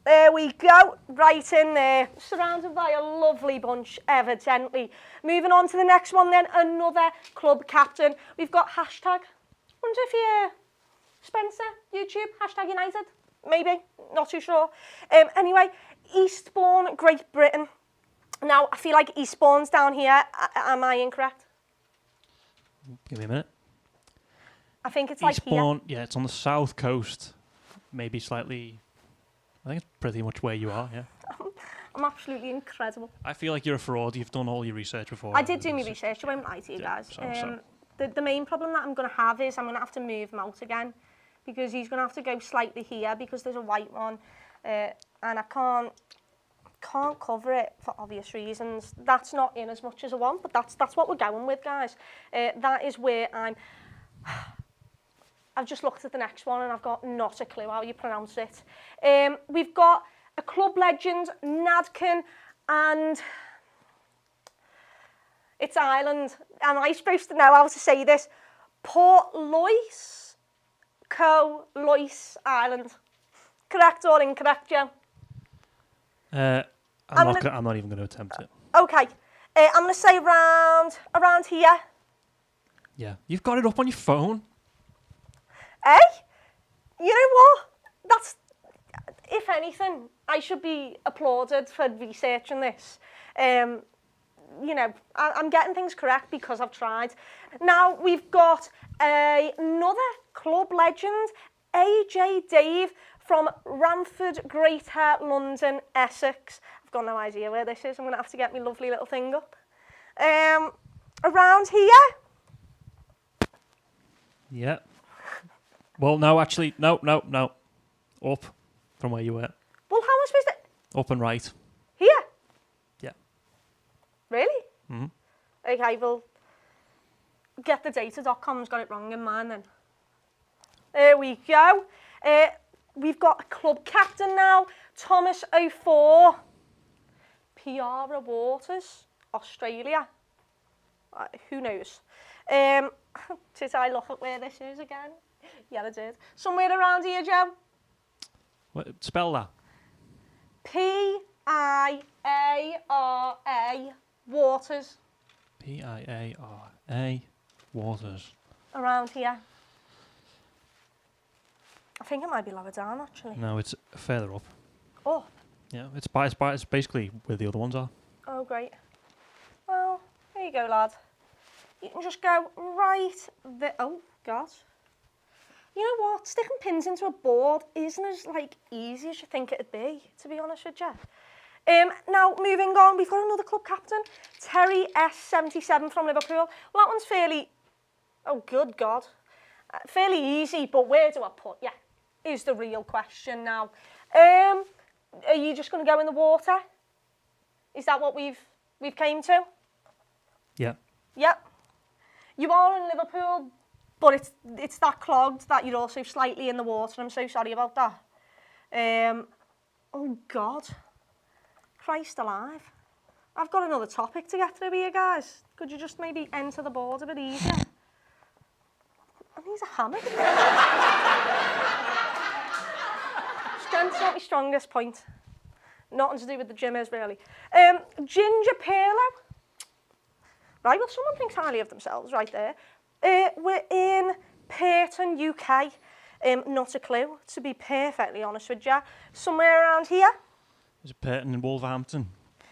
There we go, right in there, surrounded by a lovely bunch, evidently. Moving on to the next one then, another club captain. We've got hashtag, wonder if you, Spencer, YouTube, hashtag United, maybe, not too sure. Anyway, Eastbourne, Great Britain. Now, I feel like Eastbourne's down here, am I incorrect? Give me a minute. I think it's like here. Eastbourne, yeah, it's on the south coast. Maybe slightly... I think it's pretty much where you are, yeah. I'm absolutely incredible. I feel like you're a fraud. You've done all your research before. I did do my research. I won't lie to you guys. The main problem that I'm going to have is I'm going to have to move him out again because he's going to have to go slightly here because there's a white one and I can't cover it for obvious reasons. That's not in as much as I want, but that's what we're going with, guys. That is where I've just looked at the next one and I've got not a clue how you pronounce it. We've got a club legend, Nadkin, and it's Ireland. Am I supposed to know how to say this? Port Lois, Lois Island. Correct or incorrect, Joe? I'm not even going to attempt it. Okay. I'm going to say around here. Yeah. You've got it up on your phone. Eh? You know what? That's, if anything, I should be applauded for researching this. You know, I'm getting things correct because I've tried. Now, we've got another club legend, AJ Dave from Ramford, Greater London, Essex. I've got no idea where this is. I'm going to have to get my lovely little thing up. Around here? Yeah. Well, no, actually, no. Up from where you were. Well, how am I supposed to... Up and right. Here? Yeah. Really? Mm-hmm. Okay, well, getthedata.com's got it wrong in mine then. There we go. We've got a club captain now, Thomas O'Four. Piara Waters, Australia. Who knows? Did I look at where this is again? Yeah, I did. Somewhere around here, Joe. What, spell that. Piara Waters. Piara Waters. Around here. I think it might be lower down, actually. No, it's further up. Oh. Yeah, it's basically where the other ones are. Oh, great. Well, there you go, lad. You can just go right there. Oh, God. You know what? Sticking pins into a board isn't as, easy as you think it'd be, to be honest with you. Now, moving on, we've got another club captain, Terry S77 from Liverpool. Well, that one's fairly, oh, good God, fairly easy, but where do I put you? Is the real question now. Are you just going to go in the water? Is that what we've came to? Yeah. Yep. You are in Liverpool, but it's that clogged that you're also slightly in the water. I'm so sorry about that. Oh, God. Christ alive. I've got another topic to get through here, guys. Could you just maybe enter the board a bit easier? I need a hammer. Strength's not my strongest point. Nothing to do with the gym is, really. Ginger Pirlo. Right, well, someone thinks highly of themselves right there. We're in Purton, UK. Not a clue, to be perfectly honest with you. Somewhere around here. Is it Purton in Wolverhampton?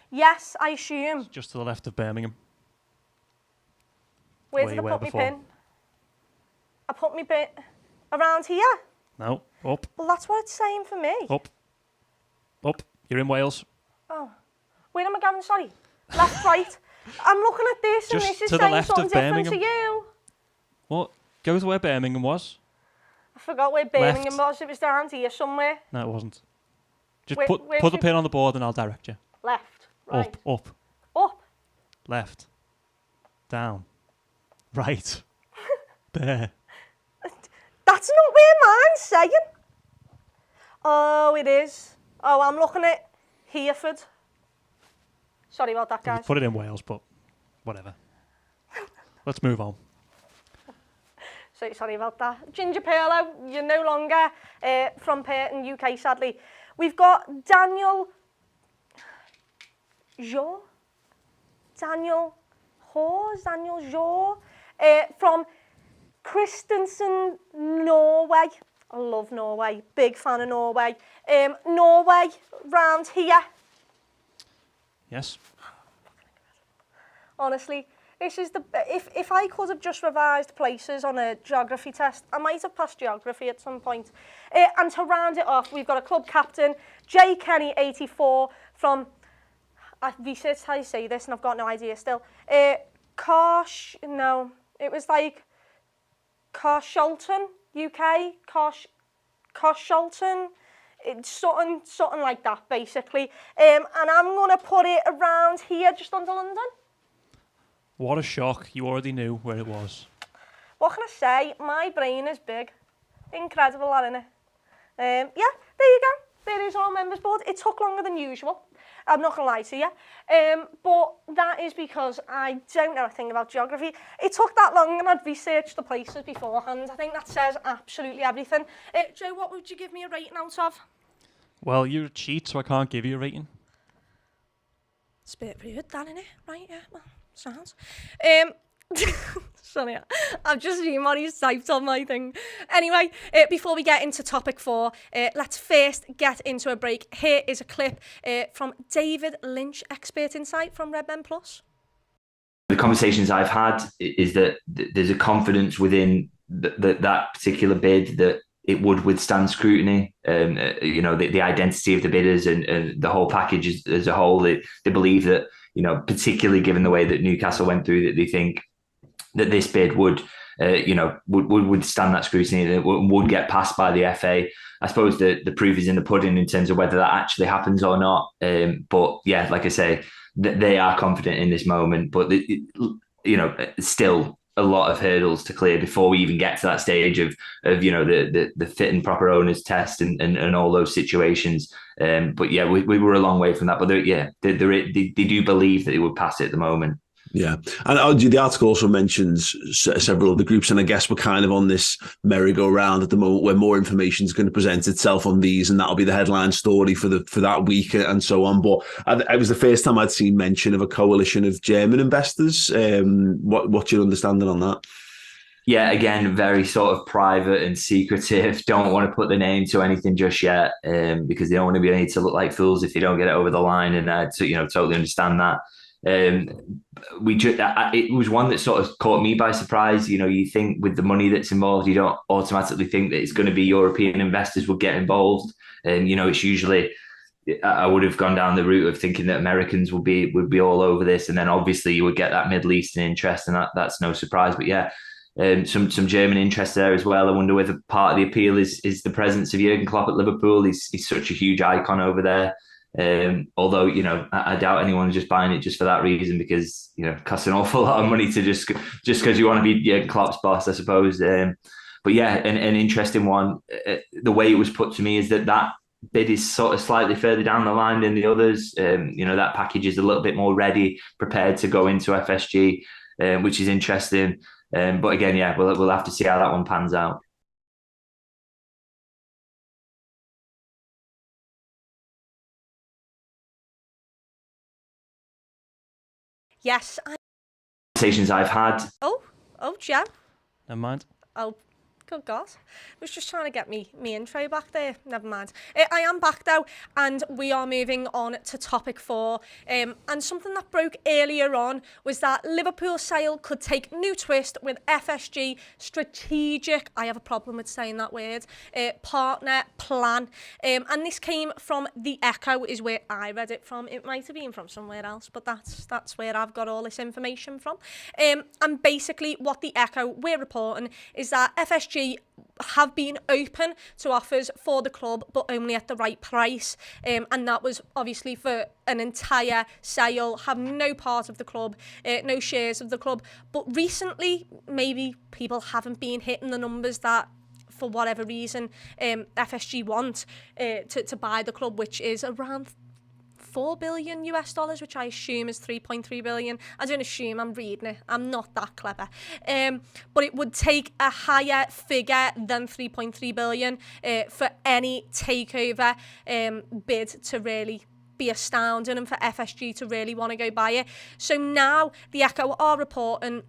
Yes, I assume. Just to the left of Birmingham. Where did I put my pin? I put my pin around here? No, up. Well, that's what it's saying for me. Up. Up. You're in Wales. Oh. Where am I going, sorry? Left, right. I'm looking at this Just and this is to the saying left something of different Birmingham. to you. What? Go to where Birmingham was. I forgot where Birmingham Left. was. It was down here somewhere. No, it wasn't. Just Where- put where's the it? pin on the board and I'll direct you. Left. Right. Up. Up. Left. Down. Right. There. That's not where mine's saying. Oh, it is. Oh, I'm looking at Hereford. Sorry about that, You guys. put it in Wales, but whatever. Let's move on. So sorry about that. Ginger Pirlo, you're no longer from Purton, UK, sadly. We've got Daniel Jaw. Daniel Jaw from Christensen, Norway. I love Norway. Big fan of Norway. Norway, round here. Yes. Honestly, this is the if I could have just revised places on a geography test, I might have passed geography at some point. And to round it off, we've got a club captain, J Kenny 84 from. I've researched how you say this, and I've got no idea still. No, it was like Carshalton, UK, Carshalton. It's something like that, basically. And I'm gonna put it around here, just under London. What a shock. You already knew where it was. What can I say? My brain is big. Incredible, that, innit? Yeah, there you go. There is our members board. It took longer than usual. I'm not going to lie to you. But that is because I don't know a thing about geography. It took that long and I'd researched the places beforehand. I think that says absolutely everything. Joe, what would you give me a rating out of? Well, you're a cheat, so I can't give you a rating. It's a bit rude, that, innit? Right, yeah, well, sounds. Sorry, I've just seen what he's typed on my thing. Anyway, before we get into topic 4, let's first get into a break. Here is a clip from David Lynch, Expert Insight from Red Men Plus. The conversations I've had is that there's a confidence within that particular bid that it would withstand scrutiny. The identity of the bidders and the whole package as a whole. They believe that, particularly given the way that Newcastle went through, that they think that this bid would withstand that scrutiny, that would get passed by the FA. I suppose the proof is in the pudding in terms of whether that actually happens or not. But yeah, like I say, they are confident in this moment, but still a lot of hurdles to clear before we even get to that stage of the fit and proper owners test and all those situations. But yeah, we were a long way from that. But they do believe that it would pass it at the moment. Yeah, and the article also mentions several of the groups, and I guess we're kind of on this merry-go-round at the moment where more information is going to present itself on these, and that'll be the headline story for that week and so on. But it was the first time I'd seen mention of a coalition of German investors. What's your understanding on that? Yeah, again, very sort of private and secretive. Don't want to put the name to anything just yet, because they don't want to be made to look like fools if they don't get it over the line, and totally understand that. It was one that sort of caught me by surprise. You think with the money that's involved, you don't automatically think that it's going to be European investors will get involved. And it's usually I would have gone down the route of thinking that Americans would be all over this, and then obviously you would get that Middle Eastern interest, and that's no surprise. But yeah, some German interest there as well. I wonder whether part of the appeal is the presence of Jurgen Klopp at Liverpool. He's such a huge icon over there. Although I doubt anyone's just buying it just for that reason, because it costs an awful lot of money to just because you want to be Jurgen Klopp's boss, I suppose. But yeah, an interesting one. The way it was put to me is that bid is sort of slightly further down the line than the others. That package is a little bit more ready, prepared to go into FSG, which is interesting. But again, yeah, we'll have to see how that one pans out. Yes. Conversations I've had. Oh, Joe. Never mind. Oh, good God. I was just trying to get me intro back there. Never mind. I am back though, and we are moving on to topic 4. And something that broke earlier on was that Liverpool sale could take new twist with FSG strategic, I have a problem with saying that word, partner plan. And this came from The Echo, is where I read it from. It might have been from somewhere else, but that's where I've got all this information from. And basically what The Echo we're reporting is that FSG have been open to offers for the club, but only at the right price. And that was obviously for an entire sale, have no part of the club, no shares of the club. But recently, maybe people haven't been hitting the numbers that, for whatever reason, FSG want to buy the club, which is around $4 billion US, which I assume is 3.3 billion. I don't assume, I'm reading it. I'm not that clever. But it would take a higher figure than 3.3 billion for any takeover bid to really be astounding and for FSG to really want to go buy it. So now the Echo are reporting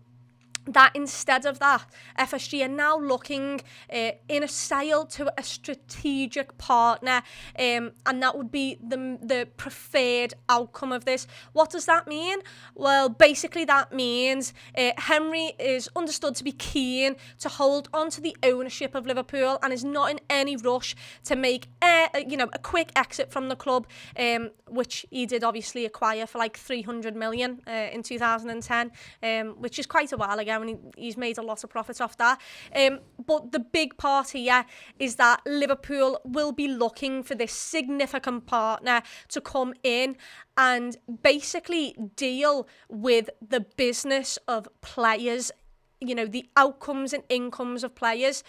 that instead of that, FSG are now looking in a sale to a strategic partner, and that would be the preferred outcome of this. What does that mean? Well, basically that means Henry is understood to be keen to hold on to the ownership of Liverpool and is not in any rush to make a quick exit from the club, which he did obviously acquire for like 300 million in 2010, which is quite a while ago. And he's made a lot of profit off that. But the big part here is that Liverpool will be looking for this significant partner to come in and basically deal with the business of players, the outcomes and incomes of players.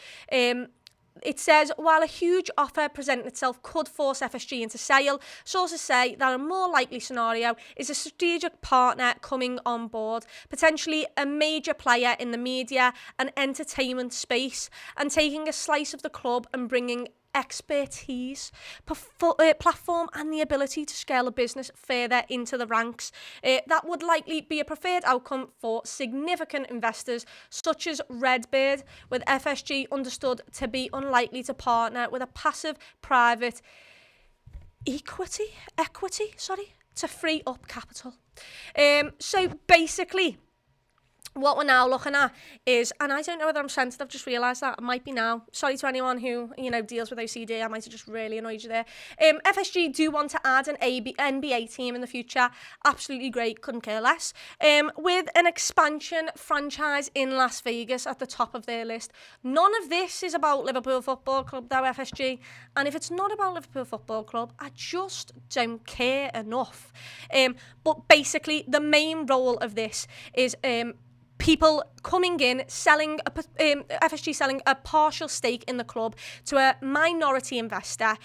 It says, while a huge offer presenting itself could force FSG into sale, sources say that a more likely scenario is a strategic partner coming on board, potentially a major player in the media and entertainment space, and taking a slice of the club and bringing expertise, platform and the ability to scale a business further into the ranks. That would likely be a preferred outcome for significant investors such as Redbird, with FSG understood to be unlikely to partner with a passive private equity to free up capital. So basically what we're now looking at is, and I don't know whether I'm sensitive, I've just realised that, I might be now. Sorry to anyone who, deals with OCD, I might have just really annoyed you there. FSG do want to add an NBA team in the future. Absolutely great, couldn't care less. With an expansion franchise in Las Vegas at the top of their list. None of this is about Liverpool Football Club, though, FSG. And if it's not about Liverpool Football Club, I just don't care enough. But basically, the main role of this is people coming in, FSG selling a partial stake in the club to a minority investor,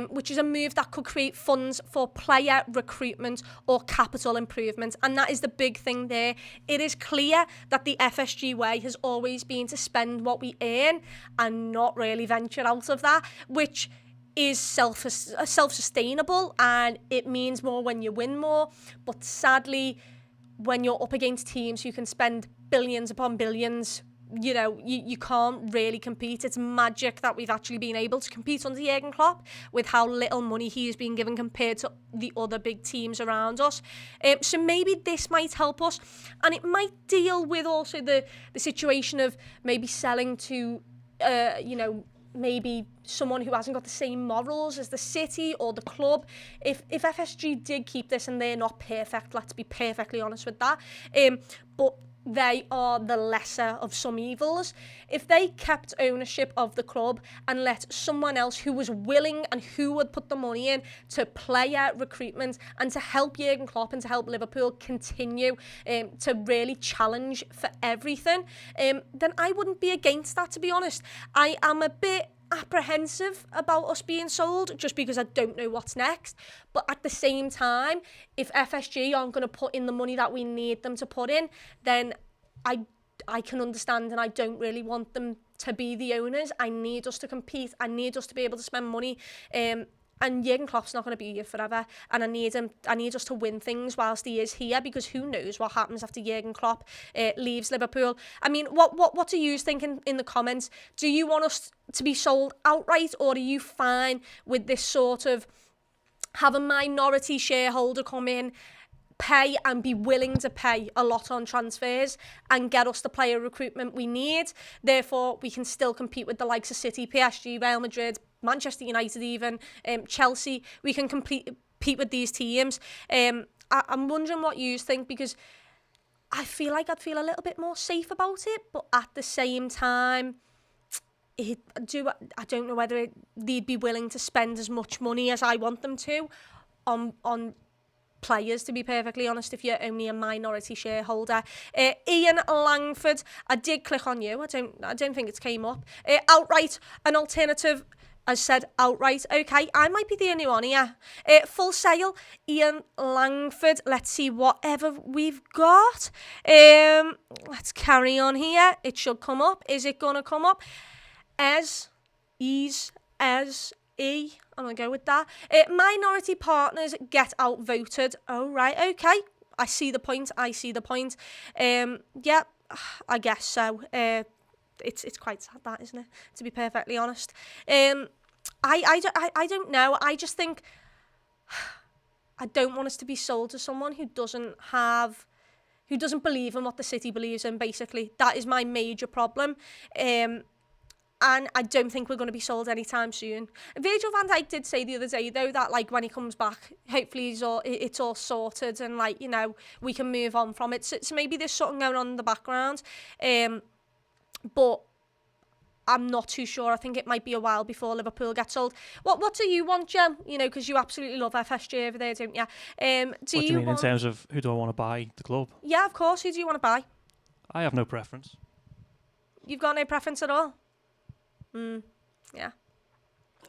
which is a move that could create funds for player recruitment or capital improvement. And that is the big thing there. It is clear that the FSG way has always been to spend what we earn and not really venture out of that, which is self-sustainable, and it means more when you win more. But sadly, when you're up against teams who can spend billions upon billions, you can't really compete. It's magic that we've actually been able to compete under Jurgen Klopp with how little money he has been given compared to the other big teams around us. So maybe this might help us, and it might deal with also the situation of maybe selling to maybe someone who hasn't got the same morals as the city or the club. If FSG did keep this, and they're not perfect, let's be perfectly honest with that, but they are the lesser of some evils. If they kept ownership of the club and let someone else who was willing and who would put the money in to player recruitment and to help Jurgen Klopp and to help Liverpool continue to really challenge for everything, then I wouldn't be against that, to be honest. I am a bit apprehensive about us being sold just because I don't know what's next, but at the same time, if FSG aren't going to put in the money that we need them to put in, then I can understand, and I don't really want them to be the owners. I need us to compete. I need us to be able to spend money, and Jurgen Klopp's not going to be here forever, and I need us to win things whilst he is here, because who knows what happens after Jurgen Klopp leaves Liverpool. I mean, what do you think in the comments? Do you want us to be sold outright, or are you fine with this sort of have a minority shareholder come in, pay and be willing to pay a lot on transfers and get us the player recruitment we need? Therefore, we can still compete with the likes of City, PSG, Real Madrid, Manchester United even, Chelsea. We can compete with these teams. I'm wondering what you think, because I feel like I'd feel a little bit more safe about it, but at the same time, I don't know whether they'd be willing to spend as much money as I want them to on players, to be perfectly honest, if you're only a minority shareholder. Ian Langford, I did click on you. I don't think it's came up. Outright, an alternative. I said outright. Okay, I might be the only one here. Full sale, Ian Langford. Let's see whatever we've got. Let's carry on here. It should come up. Is it going to come up? E. I'm going to go with that. Minority partners get outvoted. Oh, right, okay. I see the point. Yeah, I guess so. It's quite sad, that, isn't it? To be perfectly honest. I don't know. I just think I don't want us to be sold to someone who doesn't believe in what the city believes in, basically. That is my major problem. And I don't think we're going to be sold anytime soon. Virgil van Dijk did say the other day, though, that like when he comes back, hopefully it's all sorted and, like, you know, we can move on from it. So maybe there's something going on in the background. But I'm not too sure. I think it might be a while before Liverpool gets sold. What do you want, Jem? You know, because you absolutely love FSG over there, don't you? What do you mean in terms of who do I want to buy the club? Yeah, of course. Who do you want to buy? I have no preference. You've got no preference at all? Yeah.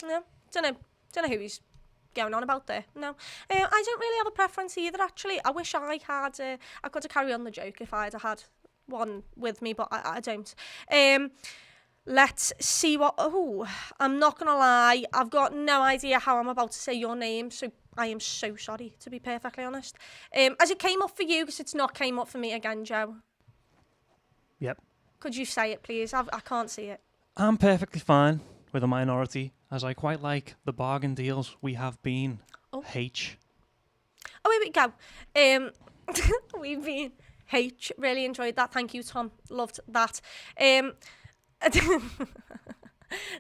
No, don't know who he's going on about there. No, I don't really have a preference either, actually. I wish I had. I could have carried on the joke if I'd had one with me, but I don't. Let's see what. Oh, I'm not gonna lie. I've got no idea how I'm about to say your name, so I am so sorry, to be perfectly honest. As it came up for you, because it's not came up for me again, Joe. Yep. Could you say it, please? I can't see it. I'm perfectly fine with a minority, as I quite like the bargain deals we have been. Oh. H. Oh, here we go. We've been H. Really enjoyed that. Thank you, Tom. Loved that.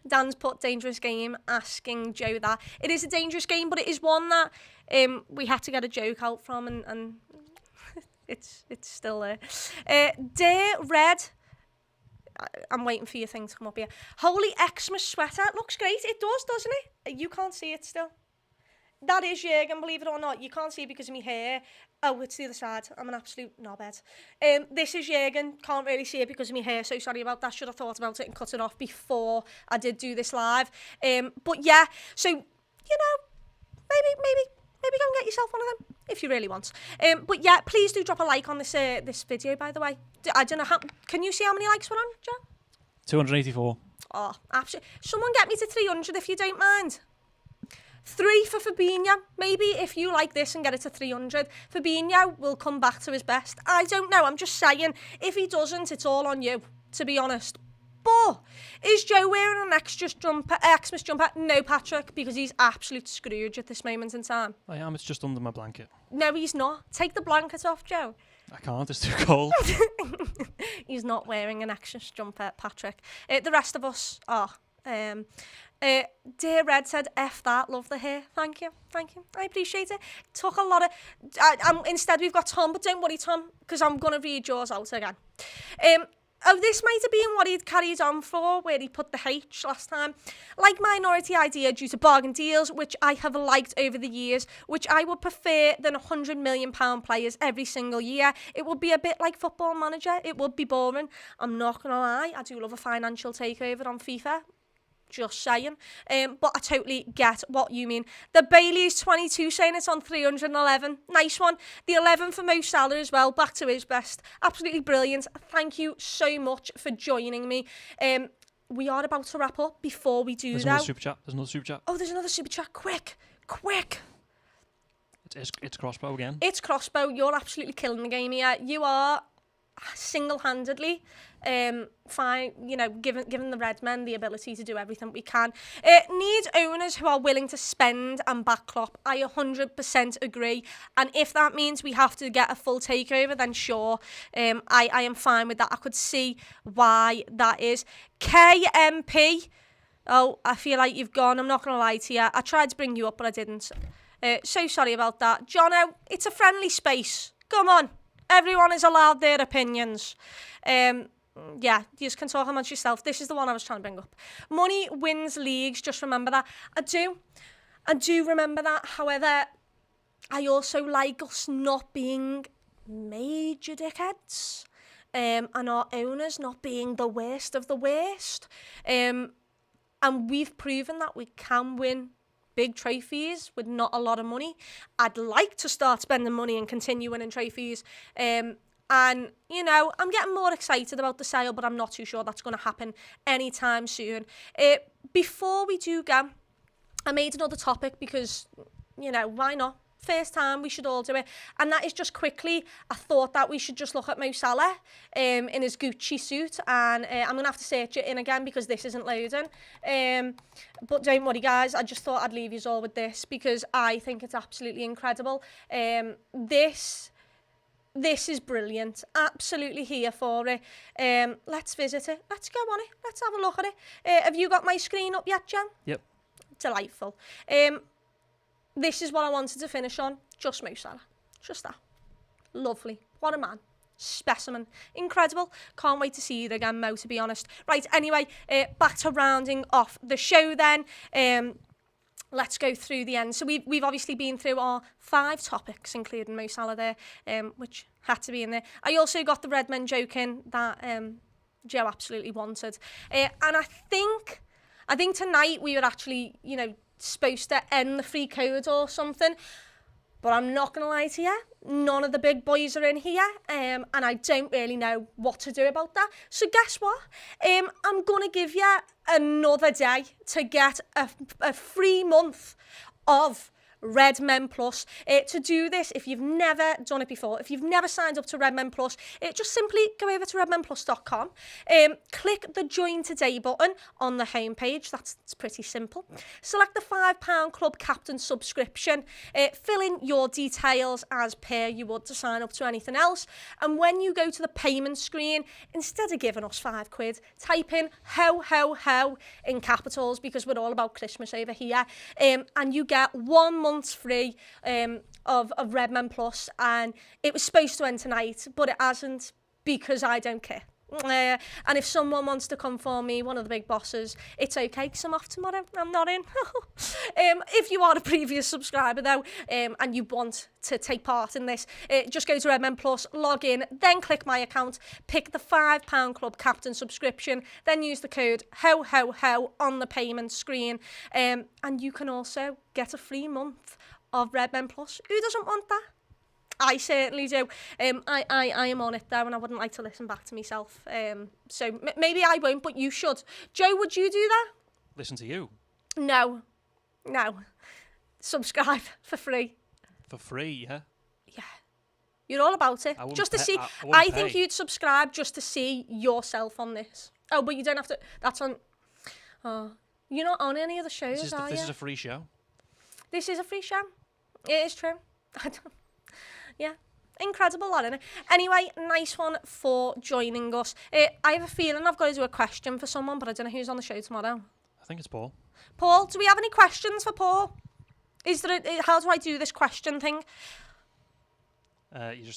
Dan's put dangerous game, asking Joe that. It is a dangerous game, but it is one that we had to get a joke out from, and it's still there. Dear Red, I'm waiting for your thing to come up here. Holy Xmas sweater. It looks great. It does, doesn't it? You can't see it still. That is Jurgen, believe it or not. You can't see it because of my hair. Oh, it's the other side. I'm an absolute knobhead. This is Jurgen. Can't really see it because of my hair. So sorry about that. Should have thought about it and cut it off before I did do this live. But yeah, so, you know, maybe go and get yourself one of them if you really want. But yeah, please do drop a like on this video, by the way. I don't know how. Can you see how many likes we're on, Joe? 284. Oh, absolutely. Someone get me to 300 if you don't mind. 3 for Fabinho. Maybe if you like this and get it to 300, Fabinho will come back to his best. I don't know. I'm just saying, if he doesn't, it's all on you, to be honest. But is Joe wearing an Xmas jumper? No, Patrick, because he's absolute Scrooge at this moment in time. I am. It's just under my blanket. No, he's not. Take the blanket off, Joe. I can't. It's too cold. He's not wearing an Xmas jumper, Patrick. The rest of us are. Dear Red said, F that, love the hair. Thank you. I appreciate it. Took a lot of... instead, we've got Tom, but don't worry, Tom, because I'm going to read yours out again. This might have been what he'd carried on for, where he put the H last time. Like minority idea due to bargain deals, which I have liked over the years, which I would prefer than £100 million players every single year. It would be a bit like Football Manager. It would be boring. I'm not going to lie. I do love a financial takeover on FIFA. Just saying. But I totally get what you mean. The Bailey's 22 saying it's on 311. Nice one. The 11 for Mo Salah as well. Back to his best. Absolutely brilliant. Thank you so much for joining me. We are about to wrap up. Before we do There's another super chat. Oh, there's another super chat. Quick. It's Crossbow again. It's Crossbow. You're absolutely killing the game here. You are single-handedly fine, giving the Red Men the ability to do everything we can. Need owners who are willing to spend and back Klopp. I 100% agree. And if that means we have to get a full takeover, then sure. I am fine with that. I could see why that is. KMP. Oh, I feel like you've gone. I'm not going to lie to you. I tried to bring you up, but I didn't. So sorry about that. Jono, it's a friendly space. Come on. Everyone is allowed their opinions. Yeah, you just can talk amongst yourself. This is the one I was trying to bring up. Money wins leagues, just remember that. I do remember that. However, I also like us not being major dickheads. And our owners not being the worst of the worst. And we've proven that we can win big trophies with not a lot of money. I'd like to start spending money and continue winning trophies. And, I'm getting more excited about the sale, but I'm not too sure that's going to happen anytime soon. Before we do go, I made another topic because, why not? First time, we should all do it. And that is just quickly, I thought that we should just look at Mo Salah in his Gucci suit. And I'm going to have to search it in again because this isn't loading. But don't worry, guys. I just thought I'd leave you all with this because I think it's absolutely incredible. This is brilliant. Absolutely here for it. Let's visit it. Let's go on it. Let's have a look at it. Have you got my screen up yet, Jen? Yep. Delightful. This is what I wanted to finish on. Just Mo Salah. Just that. Lovely. What a man. Specimen. Incredible. Can't wait to see you again, Mo, to be honest. Right, anyway, back to rounding off the show then. Let's go through the end. So we've obviously been through our 5 topics, including Mo Salah there, which had to be in there. I also got the Red Men joke in that Joe absolutely wanted. And I think tonight we were actually, supposed to end the free code or something, but I'm not going to lie to you, none of the big boys are in here, and I don't really know what to do about that. So guess what? I'm going to give you another day to get a free month of Red Men Plus. To do this, if you've never done it before, if you've never signed up to Red Men Plus, just simply go over to redmenplus.com, click the Join Today button on the homepage. It's pretty simple. Select the £5 Club Captain subscription, fill in your details as per you would to sign up to anything else, and when you go to the payment screen, instead of giving us £5, type in ho ho ho in capitals because we're all about Christmas over here, and you get 1 month free of Red Men Plus, and it was supposed to end tonight, but it hasn't because I don't care. And if someone wants to come for me, one of the big bosses, it's okay because I'm off tomorrow. I'm not in. If you are a previous subscriber though, and you want to take part in this, just go to Red Men Plus, log in, then click my account, pick the £5 Club Captain subscription, then use the code ho ho ho on the payment screen, and you can also get a free month of Red Men Plus. Who doesn't want that? I certainly do. I am on it though, and I wouldn't like to listen back to myself. So maybe I won't, but you should. Joe, would you do that? Listen to you. No. Subscribe for free. For free, yeah? Yeah. You're all about it. Just to see. I think you'd subscribe just to see yourself on this. Oh, but you don't have to. That's on. Oh, you're not on any of the shows, are you? This is a free show. This is a free show. It is true. Yeah, incredible, isn't it? Anyway, nice one for joining us. I have a feeling I've got to do a question for someone, but I don't know who's on the show tomorrow. think it's Paul. Paul, do we have any questions for Paul? How do I do this question thing? You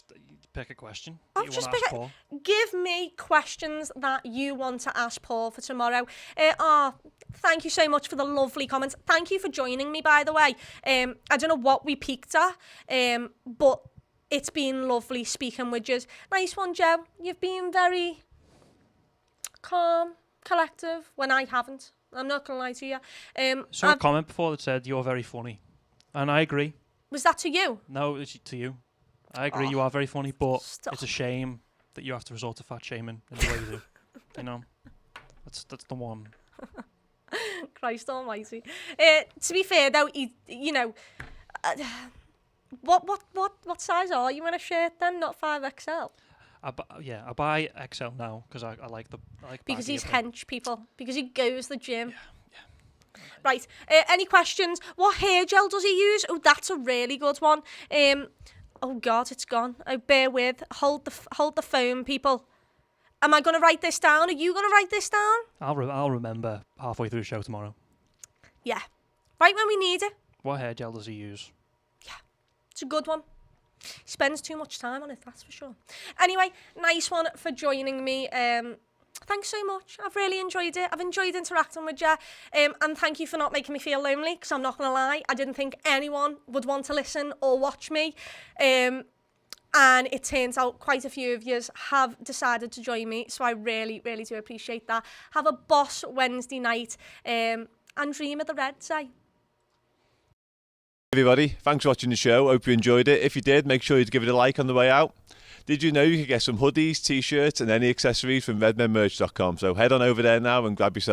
pick a question. I'll You just want to pick ask Paul. Give me questions that you want to ask Paul for tomorrow. Thank you so much for the lovely comments. Thank you for joining me, by the way. I don't know what we peaked at, but it's been lovely speaking with you. Nice one, Joe. You've been very calm, collective, when I haven't. I'm not going to lie to you. Saw a comment before that said, you're very funny. And I agree. Was that to you? No, it's to you. I agree, you are very funny, but Stop. it's a shame that you have to resort to fat shaming in the way you do. You know? That's the one. Christ almighty. To be fair, though, what size are you in a shirt then? Not 5XL? I buy XL now because I like the Because baggy he's a bit. hench, people. Because he goes to the gym. Yeah. Right. Any questions? What hair gel does he use? Oh, that's a really good one. Oh God, it's gone. Bear with. Hold the phone, people. Am I going to write this down? Are you going to write this down? I'll remember halfway through the show tomorrow. Yeah. Right when we need it. What hair gel does he use? Yeah. It's a good one. He spends too much time on it, that's for sure. Anyway, nice one for joining me. Thanks so much. I've really enjoyed it. I've enjoyed interacting with you. And thank you for not making me feel lonely, because I'm not going to lie, I didn't think anyone would want to listen or watch me. And it turns out quite a few of you have decided to join me, so I really, really do appreciate that. Have a boss Wednesday night, and dream of the Reds, Everybody, thanks for watching the show. Hope you enjoyed it. If you did, make sure you give it a like on the way out. Did you know you could get some hoodies, t-shirts and any accessories from redmenmerch.com? So head on over there now and grab yourself